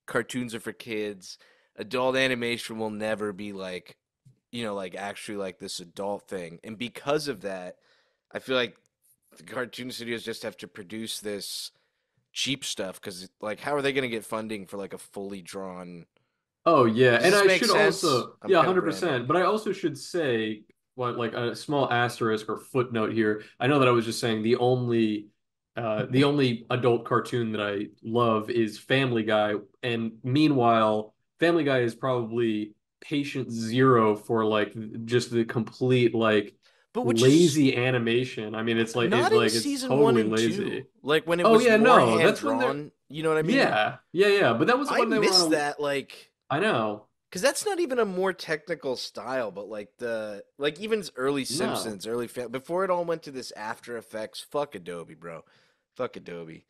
cartoons are for kids. Adult animation will never be like, like actually like this adult thing. And because of that, I feel like the cartoon studios just have to produce this cheap stuff because like how are they going to get funding for like a fully drawn? Oh yeah, Does and this I make should sense? also, I'm yeah, kind of 100%. rambling. But I also should say what like a small asterisk or footnote here. I know that I was just saying the only adult cartoon that I love is Family Guy, and meanwhile, Family Guy is probably patient zero for like just the complete like But which is lazy animation. I mean, not in it's season one totally and two. lazy. Like when it Oh was yeah, more no, hand that's when they're drawn. You know what I mean? yeah, yeah, yeah. But that was I when they were miss on a. that. Like, I know. because that's not even a more technical style, but like even early No. Simpsons, before it all went to this After Effects. Fuck Adobe, bro. Fuck Adobe.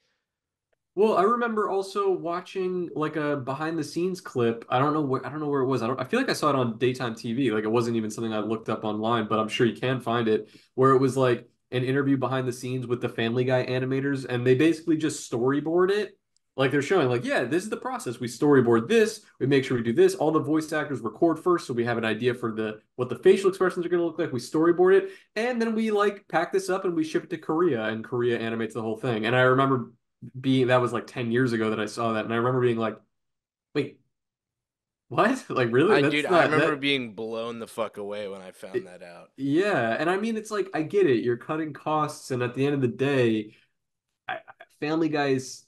Well, I remember also watching like a behind the scenes clip. I don't know where it was. I feel like I saw it on daytime TV. Like it wasn't even something I looked up online, but I'm sure you can find it where it was like an interview behind the scenes with the Family Guy animators and they basically just storyboard it. Like they're showing like, yeah, this is the process. We storyboard this, we make sure we do this. All the voice actors record first so we have an idea for the what the facial expressions are going to look like. We storyboard it and then we like pack this up and we ship it to Korea and Korea animates the whole thing. And I remember being that was like 10 years ago that I saw that and I remember being like, wait, what? Like really? Dude, That's I not remember that being blown the fuck away when I found that out. yeah, and I mean it's like I get it. You're cutting costs and at the end of the day, Family Guys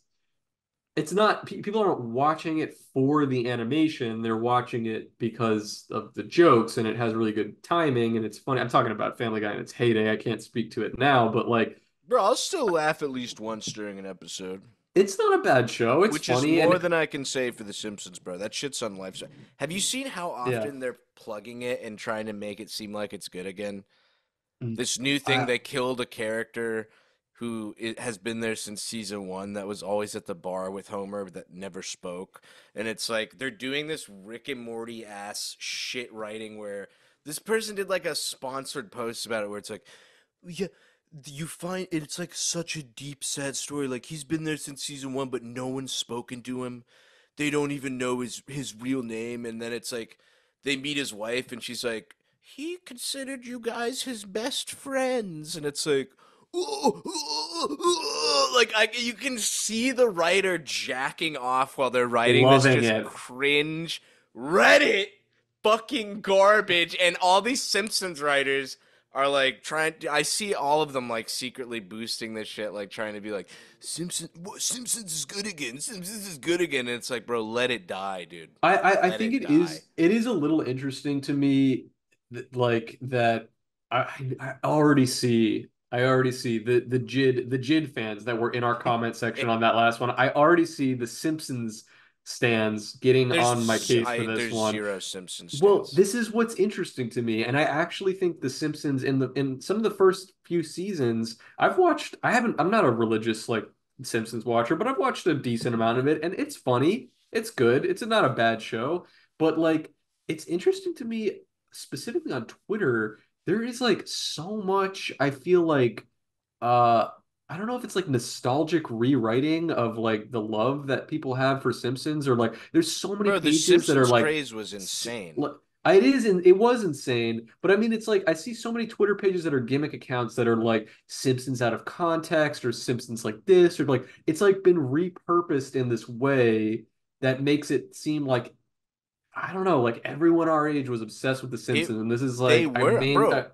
it's not people aren't watching it for the animation. They're watching it because of the jokes and it has really good timing and it's funny. I'm talking about Family Guy in its heyday. I can't speak to it now, but like Bro, I'll still laugh at least once during an episode. it's not a bad show. It's Which is funny more and than I can say for The Simpsons, bro. That shit's on life. Have you seen how yeah. often they're plugging it and trying to make it seem like it's good again? Mm. This new thing, Uh, they killed a character who has been there since season one that was always at the bar with Homer that never spoke. And it's like they're doing this Rick and Morty ass shit writing where this person did like a sponsored post about it where it's like, yeah, you find it's like such a deep, sad story. Like he's been there since season one, but no one's spoken to him. They don't even know his real name, and then it's like they meet his wife, and she's like, he considered you guys his best friends, and it's like. Like you can see the writer jacking off while they're writing this Loving just it. cringe Reddit fucking garbage, and all these Simpsons writers are like trying to, I see all of them like secretly boosting this shit, like trying to be like Simpsons is good again, Simpsons is good again, and it's like, bro, let it die, dude. I Let think it die. it is a little interesting to me like that I already see the JID fans that were in our comment section on that last one. I already see the Simpsons stands getting on my case for this There's one. zero Simpson Well, stands. this is what's interesting to me, and I actually think The Simpsons in some of the first few seasons, I've watched. I'm not a religious like Simpsons watcher, but I've watched a decent amount of it, and it's funny. It's good. It's not a bad show, but like it's interesting to me, specifically on Twitter, there is like so much. I feel like uh I don't know if it's like nostalgic rewriting of like the love that people have for Simpsons or like there's so many Bro, the pages that are Simpsons like craze was insane. like, it was insane, but I mean it's like I see so many Twitter pages that are gimmick accounts that are like Simpsons out of context or Simpsons like this or like it's like been repurposed in this way that makes it seem like I don't know, like everyone our age was obsessed with The It Simpsons and this is they like were, bro.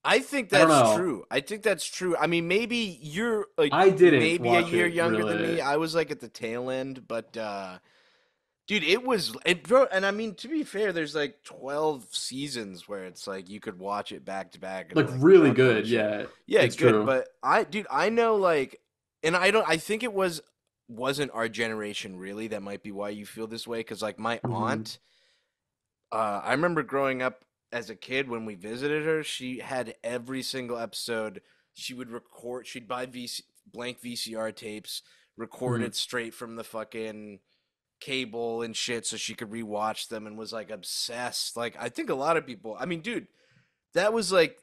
I think I don't that's know. true. I think that's true. I mean, maybe you're like I didn't maybe a watch year it younger than me. really. I was like at the tail end, but dude, it bro, and I mean to be fair, there's like 12 seasons where it's like you could watch it back to back and Like like really drop on good. and shit. Yeah, Yeah, it's good, true. but I know like, and I think it wasn't our generation really. That might be why you feel this way, because like my Hmm. aunt, I remember growing up as a kid when we visited her, she had every single episode. She would record, she'd buy blank VCR tapes, record Hmm. it straight from the fucking cable and shit so she could rewatch them, and was like obsessed. Like, I think a lot of people, I mean, dude, that was like,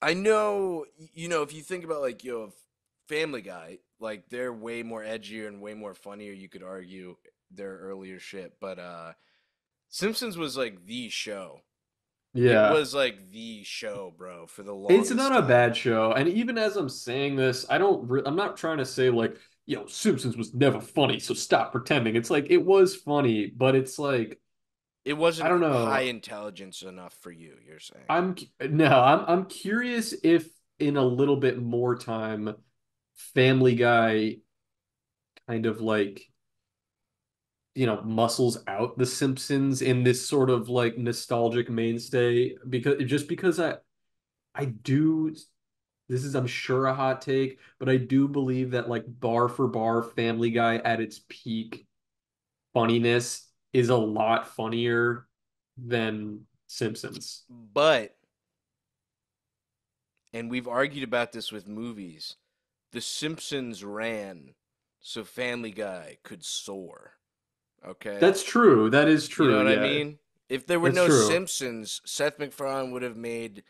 I know, if you think about like, Family Guy, like they're way more edgier and way more funnier, you could argue, their earlier shit, but Simpsons was like the show. It Yeah, was like the show, bro, for the it's longest not a time. bad show. And even as I'm saying this, I don't. I'm not trying to say like, Simpsons was never funny, so stop pretending. It's like it was funny, but it's like It I wasn't don't high know. intelligence enough for you, you're saying. I'm no, I'm curious if in a little bit more time, Family Guy kind of like muscles out The Simpsons in this sort of like nostalgic mainstay because I do this is I'm sure a hot take, but I do believe that like bar for bar Family Guy at its peak funniness is a lot funnier than Simpsons. But, and we've argued about this with movies, The Simpsons ran so Family Guy could soar. Okay? That's true. That is You know true. what I Yeah, mean? If there were that's no true. Simpsons, Seth MacFarlane would have made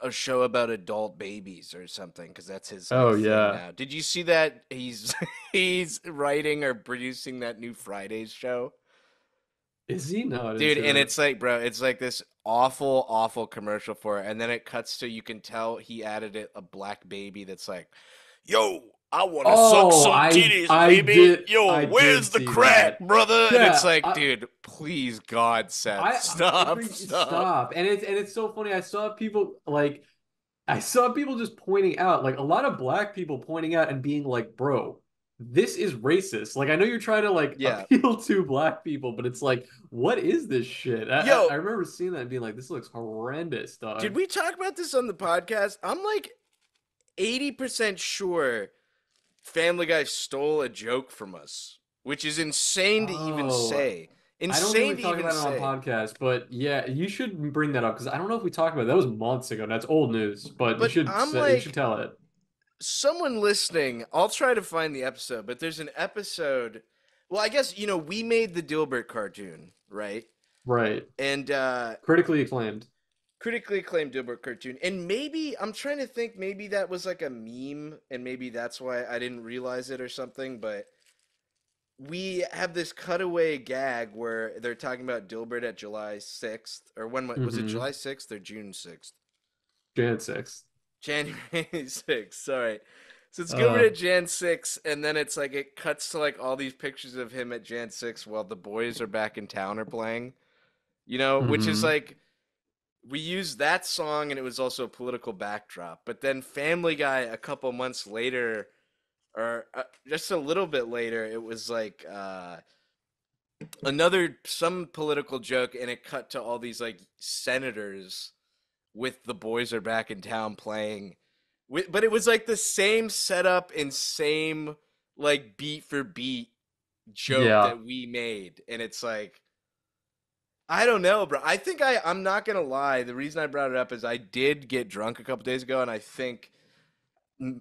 a show about adult babies or something, because that's his like Oh thing yeah. now. Did you see that he's writing or producing that new Fridays show? Is he? No, I didn't Dude, see and that. it's like, bro, it's like this awful, awful commercial for it, and then it cuts to, you can tell he added it a black baby that's like, "Yo, I want to suck Oh, some titties, baby. I Yo, did where's the see crack, that. brother?" And it's Yeah, like, dude, please, God, Seth, I stop, agree. stop. Stop. And it's so funny. I saw people just pointing out, like a lot of black people pointing out and being like, bro, this is racist. Like I know you're trying to like Yeah, appeal to black people, but it's like, what is this shit? yo, I remember seeing that and being like, this looks horrendous, did dog. we talk about this on the podcast? I'm like 80% sure Family Guy stole a joke from us, which is insane to even Oh, say. I don't think Insane we've to talked even about it on say. podcast, but yeah, you should bring that up because I don't know if we talked about it. That was months ago. And that's old news, but But I'm you should like, tell it. someone listening, I'll try to find the episode, but there's an episode. Well, I guess, we made the Dilbert cartoon, right? Right. And Critically acclaimed. critically acclaimed Dilbert cartoon. And maybe I'm trying to think, maybe that was like a meme, and maybe that's why I didn't realize it or something. But we have this cutaway gag where they're talking about Dilbert at July 6th, or when was it, Mm-hmm. July 6th or June 6th? Jan 6th. January 6th. Sorry. So it's Gilbert Uh, at Jan 6, and then it's like it cuts to like all these pictures of him at Jan 6 while the boys are back in town or playing. Which is mm-hmm. like we used that song and it was also a political backdrop. But then Family Guy a couple months later, or just a little bit later, it was like another some political joke, and it cut to all these like senators with the boys are back in town playing. But it was like the same setup and same like beat for beat joke Yeah. that we made, and it's like I don't know, bro. I think I'm not gonna lie. The reason I brought it up is I did get drunk a couple days ago, and I think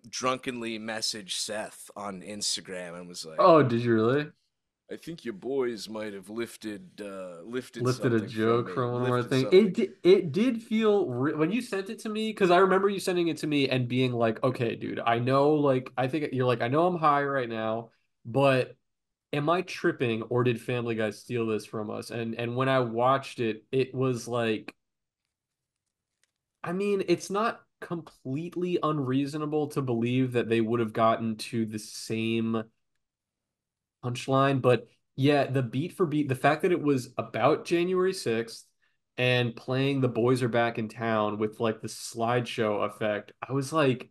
drunkenly messaged Seth on Instagram and was like, Oh, did you really? "I think your boys might have lifted Lifted a something from joke me. from one more Lifted thing. something." It did feel when you sent it to me because I remember you sending it to me and being like, okay, dude, I know, like, I think you're like, I know I'm high right now, but am I tripping or did Family Guy steal this from us? And when I watched it, it was like, I mean, it's not completely unreasonable to believe that they would have gotten to the same punchline, but yeah, the beat for beat, the fact that it was about January 6th and playing The Boys Are Back in Town with like the slideshow effect, I was like,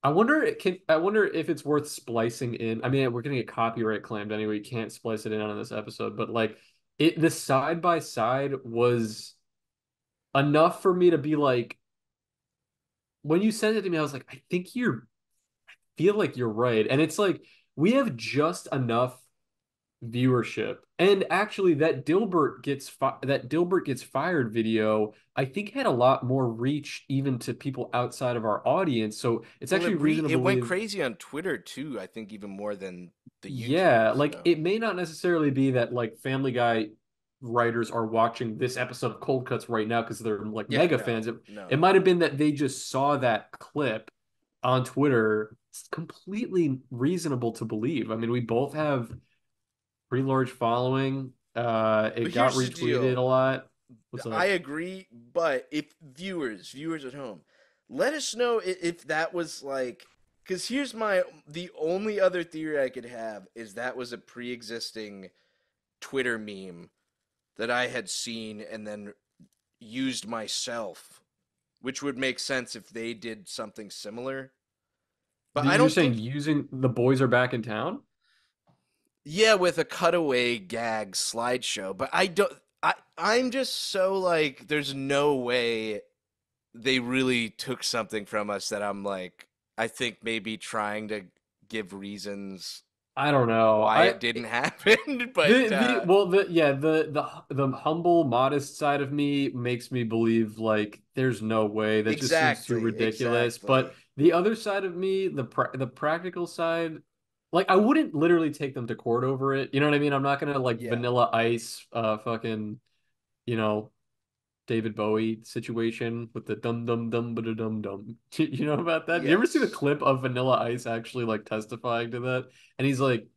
I wonder if it's worth splicing in. I mean, we're gonna get copyright claimed anyway. You can't splice it in on this episode, but like the side by side was enough for me to be like, when you sent it to me, I was like, I think you're feel like you're right. And it's like we have just enough viewership. And actually that Dilbert gets fired video, I think had a lot more reach even to people outside of our audience. So it's Well, actually reason to it went believe, crazy on Twitter too. I think even more than the YouTube. yeah, like So it may not necessarily be that like Family Guy writers are watching this episode of Cold Cuts right now because they're like yeah, mega fans. no, It no. might have been that they just saw that clip on Twitter. It's completely reasonable to believe. I mean, we both have pretty large following. It But got here's the retweeted deal. a lot. What's I up? agree, but if viewers at home, let us know if that was like, because here's the only other theory I could have is that was a pre-existing Twitter meme that I had seen and then used myself, which would make sense if they did something similar. But I You're don't saying think, using The Boys Are Back in Town? yeah, with a cutaway gag slideshow, but I don't. I'm just so like, there's no way they really took something from us that I'm like, I think maybe trying to give reasons I don't know. why it didn't happen, but The well the yeah the humble modest side of me makes me believe like there's no way that just seems too ridiculous. But exactly. the other side of me, the practical side, like I wouldn't literally take them to court over it. You know what I mean? I'm not gonna like Yeah. Vanilla Ice fucking you know David Bowie situation with the dum dum dum ba dum dum. You know about that? You ever see the Yes. clip of Vanilla Ice actually like testifying to that? And he's like,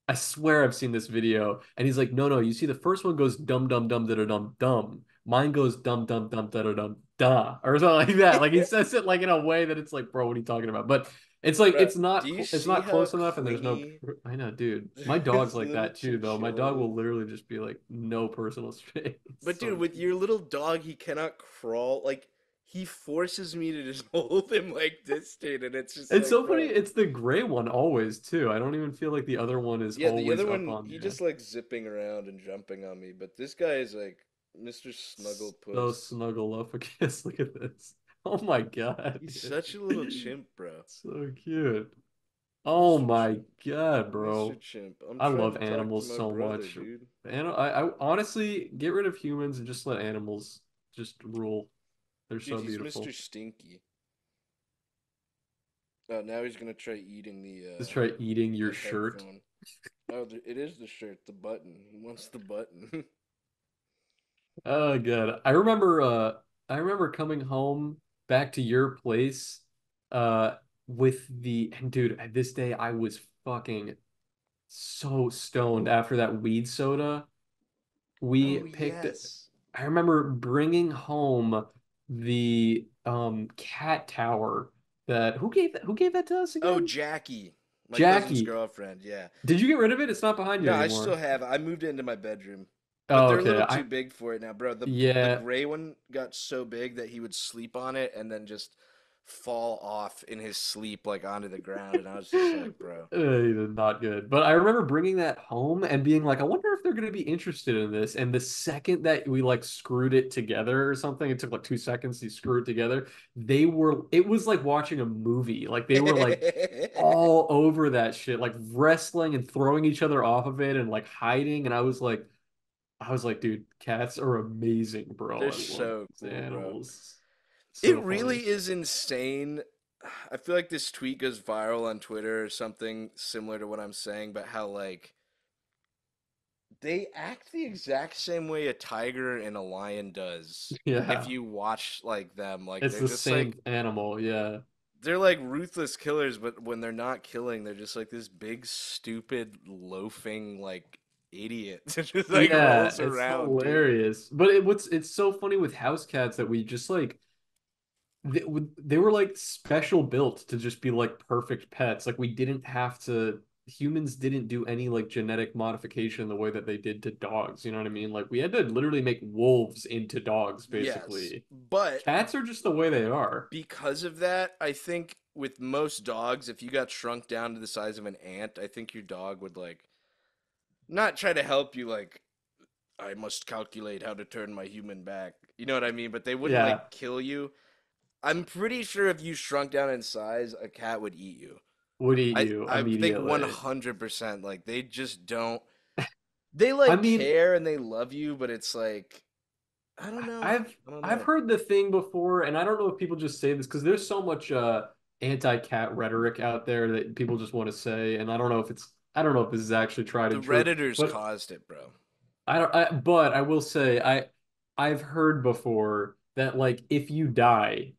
I swear I've seen this video. And he's like, no, no, you see the first one goes dum dum dum da da dum dum. Mine goes dum dum dum da da dum da or something like that. Like he says it like in a way that it's like, bro, what are you talking about? But it's like Bro, do you it's see not how close enough, and there's no. clingy I know, dude. My dog's his like little that too, though. My chinchilla dog will is? literally just be like, no personal space. But So dude, with cute. your little dog, he cannot crawl. Like, he forces me to just hold him like this, dude, and it's just It's like, so funny. bro. It's the gray one always too. I don't even feel like the other one is Yeah, the always other up one, on he you. just like zipping around and jumping on me, but this guy is like Mr. So Snugglepuss. snuggle up against. Look at this. Oh my God, He's such a little dude. chimp, bro. So cute. Oh Mr. my Chimp. God, Mr. bro. Chimp. I'm I trying love to talk to animals my so brother, much. dude. I honestly get rid of humans and just let animals just rule. They're Dude, so he's Mr. beautiful. Stinky. Oh, now he's gonna try eating Just try eating your the shirt. headphone. Oh, it is the shirt, the button. He wants the button. Oh God. I remember. I remember coming home back to your place, uh, with and dude, at this day I was fucking so stoned after that weed soda. We Oh picked, yes. I remember bringing home the cat tower that who gave that to us Oh, again? Jackie, my cousin's Jackie. girlfriend. Yeah. Did you get rid of it? It's not behind you No, I still anymore. have it. I moved it into my bedroom. But Oh, they're a okay. little too big for it now, bro. The Yeah, gray one got so big that he would sleep on it and then just fall off in his sleep like onto the ground and I was just like, bro. Not good. But I remember bringing that home and being like, I wonder if they're going to be interested in this. And the second that we like screwed it together or something, it took like 2 seconds to screw it together. It was like watching a movie. Like they were like all over that shit, like wrestling and throwing each other off of it and like hiding. And I was like, dude, cats are amazing, bro. They're I love so these cool, bro. animals. It So funny. really is insane. I feel like this tweet goes viral on Twitter or something similar to what I'm saying, but how like they act the exact same way a tiger and a lion does. If Yeah. you watch like them, like It's they're the just like same animal. Yeah. they're like ruthless killers, but when they're not killing, they're just like this big stupid loafing like idiot that just like Yeah, rolls it's around, dude. hilarious. But it's so funny with house cats that we just like they were like special built to just be like perfect pets. Like we didn't have to humans didn't do any like genetic modification the way that they did to dogs. You know what I mean? Like we had to literally make wolves into dogs Yes, basically. but Cats are just the way they are. because of that, I think with most dogs, if you got shrunk down to the size of an ant, I think your dog would like not try to help you like I must calculate how to turn my human back. You know what I mean? But they wouldn't Yeah, like kill you. I'm pretty sure if you shrunk down in size, a cat would eat you. would eat I you I think immediately. 100% like they just don't they I like mean, care and they love you, but it's like I don't know. I don't I've know. heard the thing before, and I don't know if people just say this because there's so much anti-cat rhetoric out there that people just want to say, and I don't know if this is actually tried The and true, Redditors but caused it, bro. but I will say I've heard before that like if you die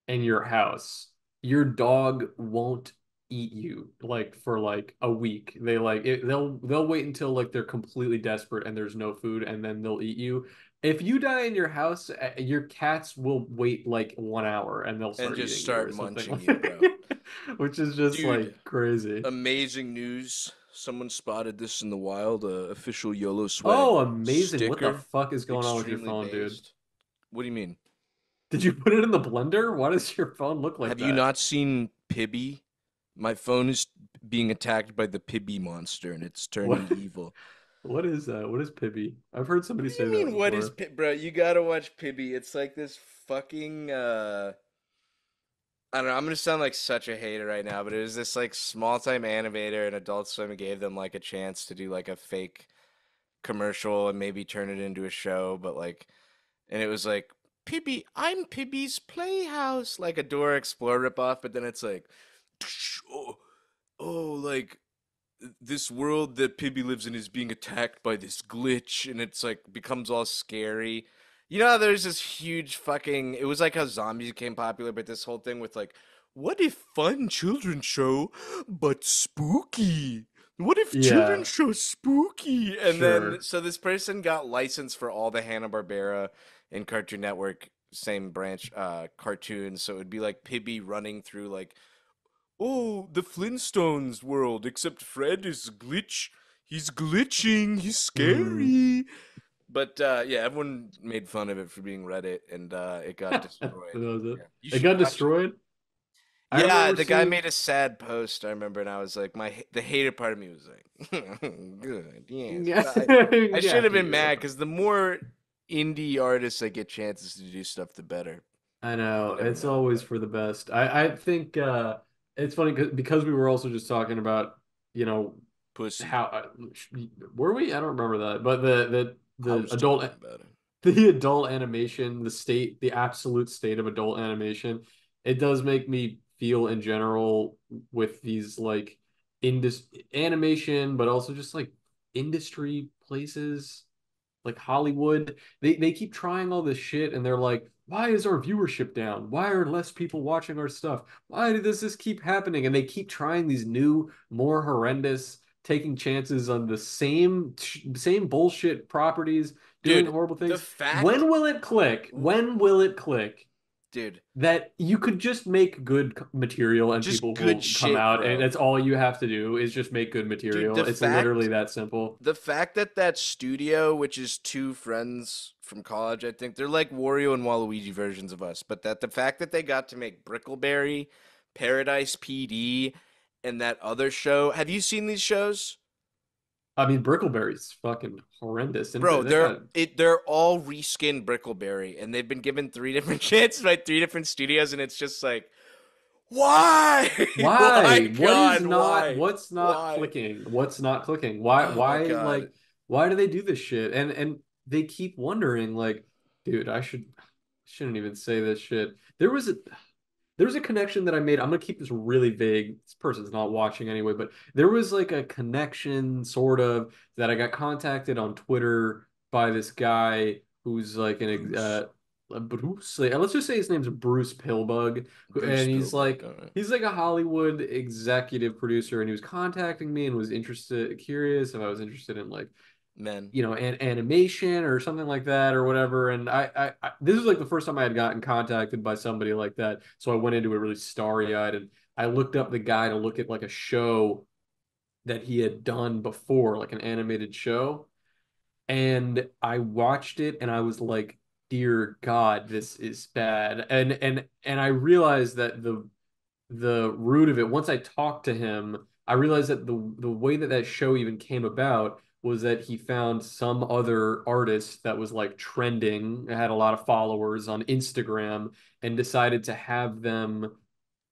in your house, your dog won't eat you like for like a week. They'll wait until like they're completely desperate and there's no food and then they'll eat you. If you die in your house, your cats will wait like 1 hour and they'll And start just eating you start or something, munching you, bro. which is just Dude, like crazy. amazing news. Someone spotted this in the wild. Official YOLO Swag Oh, amazing. What the sticker. fuck is going on with your Extremely phone, dude? based. What do you mean? Did you put it in the blender? Why does your phone look like Have you that? not seen Pibby? My phone is being attacked by the Pibby monster and it's What turning evil. what is that? What is Pibby? I've heard What somebody do say you that mean, what is before. Pib? Bro, you gotta watch Pibby. It's like this fucking, I don't know, I'm gonna sound like such a hater right now, but it was this like small time animator and Adult Swim gave them like a chance to do like a fake commercial and maybe turn it into a show, but like, and it was like, Pibby, I'm Pibby's Playhouse, like a Dora Explorer ripoff, but then it's like, oh, oh, like this world that Pibby lives in is being attacked by this glitch, and it's like becomes all scary. You know, how there's this huge fucking. It was like how zombies became popular, but this whole thing with like, what if fun children's show, but spooky? What if children's Yeah, show spooky? And then sure. so this person got licensed for all the Hanna Barbera and Cartoon Network same branch cartoons, so it would be like Pibby running through like oh, the Flintstones world, except Fred is glitch. He's glitching. He's Mm. scary. But yeah, everyone made fun of it for being Reddit, and it got That destroyed. was it. Yeah, you It should got watch it. destroyed. I Yeah, remember the guy made seeing a sad post. I remember, and I was like, the hater part of me was like, good, yes. yeah, But I should have after been you. mad because the more indie artists that get chances to do stuff, the better. I I know never it's meant always that. for the best. I think it's funny because we were also just talking about you know Pussy. how were we? I don't remember that, but I the was adult talking about it. the adult animation, the absolute state of adult animation, it does make me feel in general with these like indus animation, but also just like industry places like Hollywood. They keep trying all this shit and they're like why is our viewership down? Why are less people watching our stuff? Why does this keep happening? And they keep trying these new, more horrendous, taking chances on the same bullshit properties, doing Dude, horrible the things. fact, When will it click? When will it click dude, that you could just make good material and just people good will come shit, out and bro. that's all you have to do is just make good Dude, material. It's literally that simple. the fact that that studio, which is two friends from college, I think they're like Wario and Waluigi versions of us, but that the fact that they got to make Brickleberry, Paradise PD, and that other show. Have you seen these shows? I mean, Brickleberry's fucking horrendous, and Bro, that got they're all reskin Brickleberry, and they've been given three different chances by three different studios, and it's just like, why? Why, why? God, why? What's not Why? clicking? What's not clicking? Why Oh my why God. like why do they do this shit? And they keep wondering like, dude, shouldn't even say this shit. There's a connection that I made. I'm gonna keep this really vague. This person's not watching anyway, but there was like a connection, sort of, that I got contacted on Twitter by this guy who's like Bruce. Bruce. Let's just say his name's Bruce Pillbug, Bruce and Spielberg, all right. he's like a Hollywood executive producer, and he was contacting me and was curious if I was interested in like Men. animation or something like that or whatever. And this is like the first time I had gotten contacted by somebody like that. So I went into it really starry-eyed and I looked up the guy to look at like a show that he had done before, like an animated show. And I watched it and I was like, dear God, this is bad. And I realized that the root of it, once I talked to him, I realized that the way that that show even came about was that he found some other artist that was like trending, had a lot of followers on Instagram, and decided to have them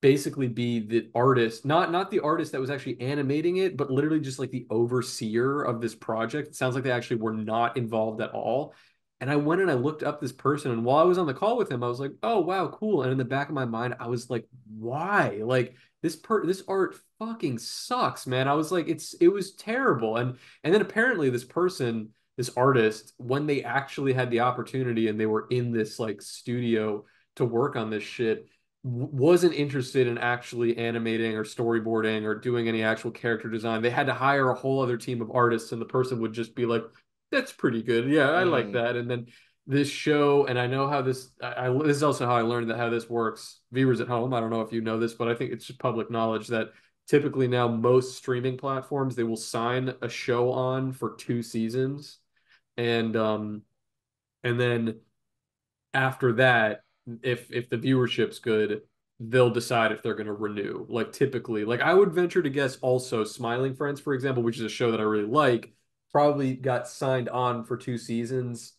basically be the artist, not the artist that was actually animating it, but literally just like the overseer of this project. It sounds like they actually were not involved at all. And I went and I looked up this person, and while I was on the call with him, I was like, "Oh wow, cool." And in the back of my mind, I was like, "Why? Like this art fucking sucks, man." I was like, it was terrible." And then apparently this person, this artist, when they actually had the opportunity and they were in this like studio to work on this shit, wasn't interested in actually animating or storyboarding or doing any actual character design. They had to hire a whole other team of artists, and the person would just be like, "That's pretty good. Yeah, I like Mm. that." And then this show, and I know how this is also how I learned that how this works. Viewers at home, I don't know if you know this, but I think it's just public knowledge that typically now most streaming platforms they will sign a show on for 2 seasons, and then after that, if the viewership's good, they'll decide if they're going to renew. Like typically, like I would venture to guess also Smiling Friends, for example, which is a show that I really like, probably got signed on for 2 seasons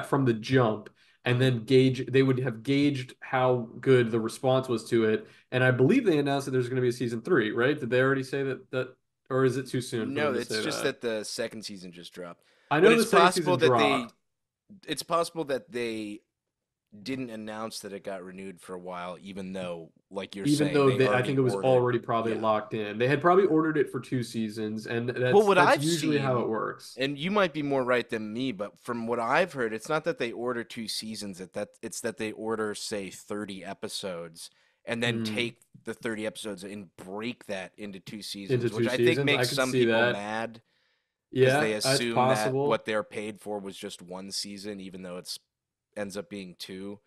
from the jump. And Mm. then they would have gauged how good the response was to it. And I believe they announced that there's going to be a season three, right? Did they already say that, or is it too soon for No, them to it's say just that? that the second season just dropped. I But know the second season dropped. it's possible that they didn't announce that it got renewed for a while, even though, like you're Even saying, though they I already think it was ordered. already probably Yeah. locked in. They had probably ordered it for 2 seasons, and Well, what that's I've usually how it seen, works. and you might be more right than me, but from what I've heard, it's not that they order two seasons, it's that they order, say, 30 episodes and then Hmm. take the 30 episodes and break that into two Into seasons, which two I think seasons, I makes could some see people that. mad because they Yeah, that's assume that what possible. they're paid for was just one season, even though it's ends up being two,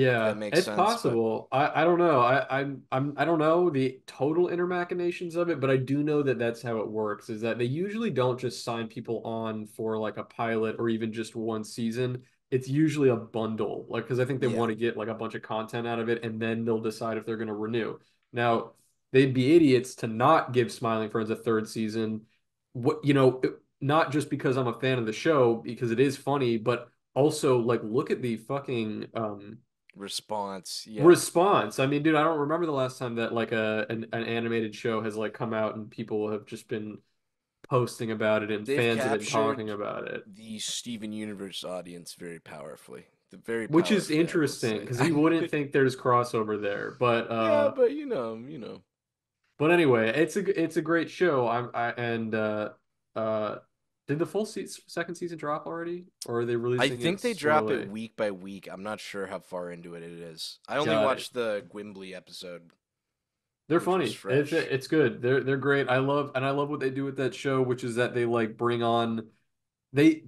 if that Yeah, makes it's sense. But possible. I don't know. I don't know the total inner machinations of it, but I do know that that's how it works, is that they usually don't just sign people on for like a pilot or even just 1 season. It's usually a bundle, like because I think they yeah, want to get like a bunch of content out of it, and then they'll decide if they're going to renew. Now, they'd be idiots to not give Smiling Friends a third season. What, not just because I'm a fan of the show, because it is funny, but also like look at the fucking response, yeah. response. I mean, dude, I don't remember the last time that like an animated show has like come out and people have just been posting about it and They've fans have been captured talking about it, the Steven Universe audience very powerfully. Very which is powerfully, I will interesting say. because you wouldn't think there's crossover there, Yeah, but you know. but anyway, it's a great show. Uh Did the full second season drop already, or are they I releasing it think they drop it slowly? week by week. I'm not sure how far into it is. I only Got it. watched the Gimli episode, They're which was funny. It's fresh. it's good. They're great. I love what they do with that show, which is that they like bring on they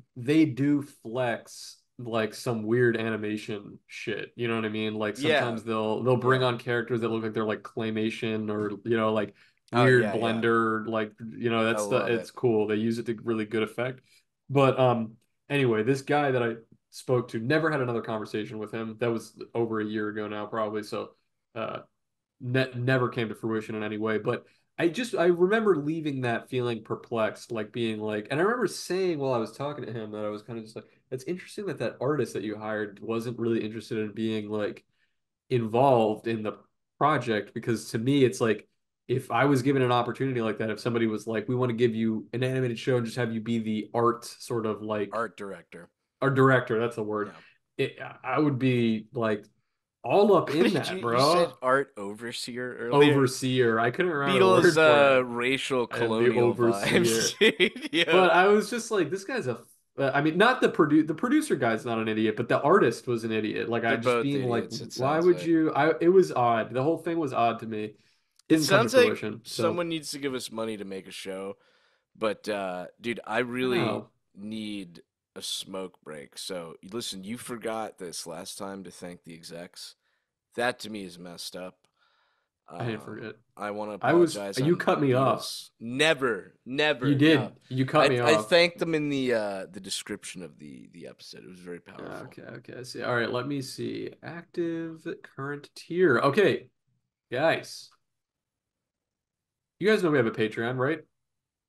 do flex like some weird animation shit. You know what I mean? Like Yeah, sometimes they'll bring yeah. on characters that look like they're like claymation or like Oh weird yeah, yeah. blender like I that's the love it. it's cool. They use it to really good effect. But anyway, this guy that I spoke to never had another conversation with him. That was over a year ago now probably. So uh never came to fruition in any way. But I remember leaving that feeling perplexed, like being like, and I remember saying while I was talking to him that I was kind of just like, it's interesting that that artist that you hired wasn't really interested in being like involved in the project because to me it's like if I was given an opportunity like that, if somebody was like, we want to give you an animated show and just have you be the art sort of like Art director. our director, that's the word. Yeah. I would be like all up What in did that, you said bro. art overseer earlier? Overseer. I couldn't remember the Beatles word for it. racial I am the colonial vibes, overseer. dude. Yeah. But I was just like, this guy's a. I mean, not the producer guy's not an idiot, but the artist was an idiot. Like I They're just both being like, idiots, it why sounds would like. you? It was odd. The whole thing was odd to me. It Didn't come to sounds like fruition. So someone needs to give us money to make a show, but dude, I I really know. need a smoke break. So, listen, you forgot this last time to thank the execs. That to me is messed up. I didn't forget. I want to I was. apologize You on cut me off. Beatles. Never, You never. No. did. You cut me I off. thanked them in the description of the episode. It was very powerful. Okay. Okay. I see. All right. Let me see. Active current tier. Okay, guys. You guys know we have a Patreon, right?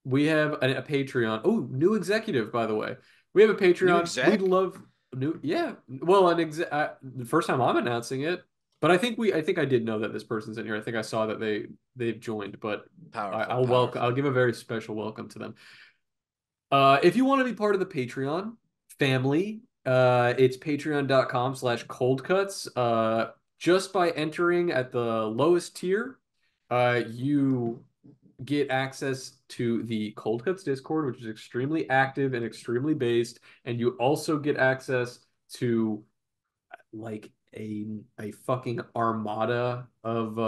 We have a Patreon. Oh, new executive, by the way. We have a New Patreon. We'd exec? love new. Yeah. Well, the first time I'm announcing it, but I think I did know that this person's in here. I think I saw that they've joined, but Powerful, I'll welcome. I'll powerful. give a very special welcome to them. If you want to be part of the Patreon family, it's patreon.com/coldcuts. Just by entering at the lowest tier, you get access to the Cold Cuts Discord, which is extremely active and extremely based, and you also get access to like a fucking armada of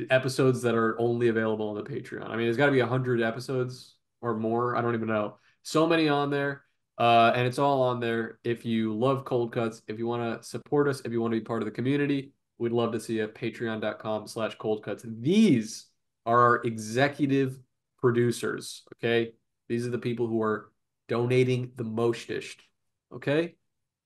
episodes that are only available on the Patreon. I mean, there's got to be 100 episodes or more. I don't even know. So many on there. And it's all on there. If you love Cold Cuts, if you want to support us, if you want to be part of the community, we'd love to see you at patreon.com/cold cuts. These are our executive producers. Okay. These are the people who are donating the mostest. Okay.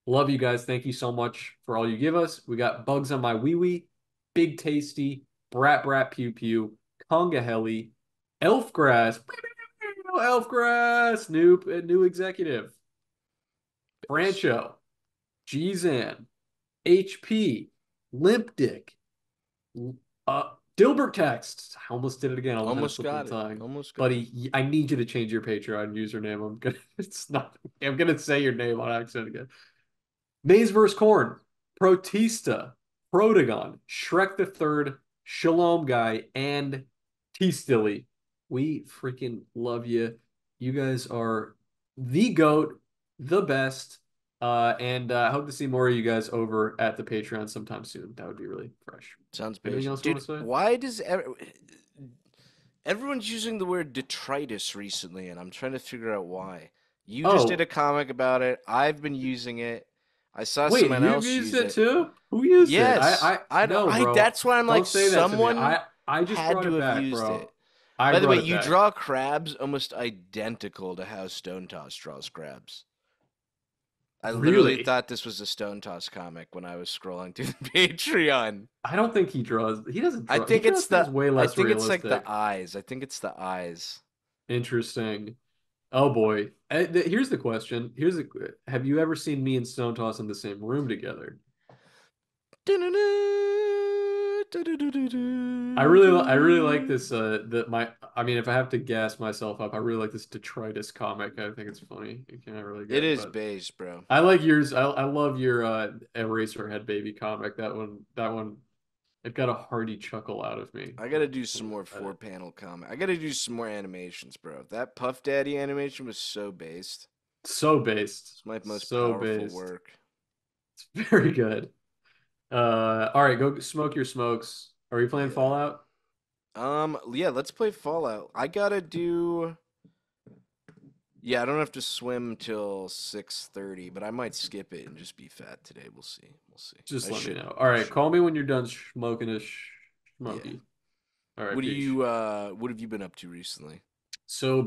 Love you guys. Thank you so much for all you give us. We got Bugs on My Wee Wee, Big Tasty, Brat Brat Pew Pew, Conga Heli, Elfgrass, Elfgrass, new executive, Brancho, Gzan, HP, Limp Dick, uh, Dilbert Text. I almost did it again. I almost had a Almost slip of got the it. tongue. Almost got it. Buddy, I need you to change your Patreon username. I'm gonna it's not I'm gonna say your name on accident again. Maze vs. Corn, Protista, Protagon, Shrek the Third, Shalom Guy, and T Stilly. We freaking love you. You guys are the GOAT, the best. And I hope to see more of you guys over at the Patreon sometime soon. That would be really fresh. Sounds Anything beige. else you want Dude, to say? why does everyone's using the word detritus recently, and I'm trying to figure out why. You just did Oh, a comic about it. I've been using it. I saw wait, someone you've else used use it it. too? Who used it? Yes. I don't No, I bro. that's why I'm like Don't say that to me. someone I just had brought to it have back, used it. bro. I By the way, brought it you back. draw crabs almost identical to how Stone Toss draws crabs. I literally Really? thought this was a Stone Toss comic when I was scrolling through the Patreon. I don't think he draws. He doesn't draw. He draws things way I less think it's like the realistic. eyes. I think it's the eyes. Interesting. Oh boy. Here's the question. Have you ever seen me and Stone Toss in the same room together? I really like this I mean if I have to gas myself up, I really like this detritus comic. I think it's funny. It's kind of really It good, is but beige, bro. I like yours. I love your Eraserhead baby comic. That one It got a hearty chuckle out of me. I gotta do some more four Uh, panel comic. I gotta do some more animations, bro. That Puff Daddy animation was so based. So based. It's my most So powerful based. work. It's very good. All right, go smoke your smokes. Are we playing Yeah. Fallout? Yeah, let's play Fallout. I gotta do. Yeah, I don't have to swim till 6:30, but I might skip it and just be fat today. We'll see. We'll see. Just I let me should. know. All I right, should. call me when you're done smoking a Yeah. smoky. All right, What do peace. you what have you been up to recently? So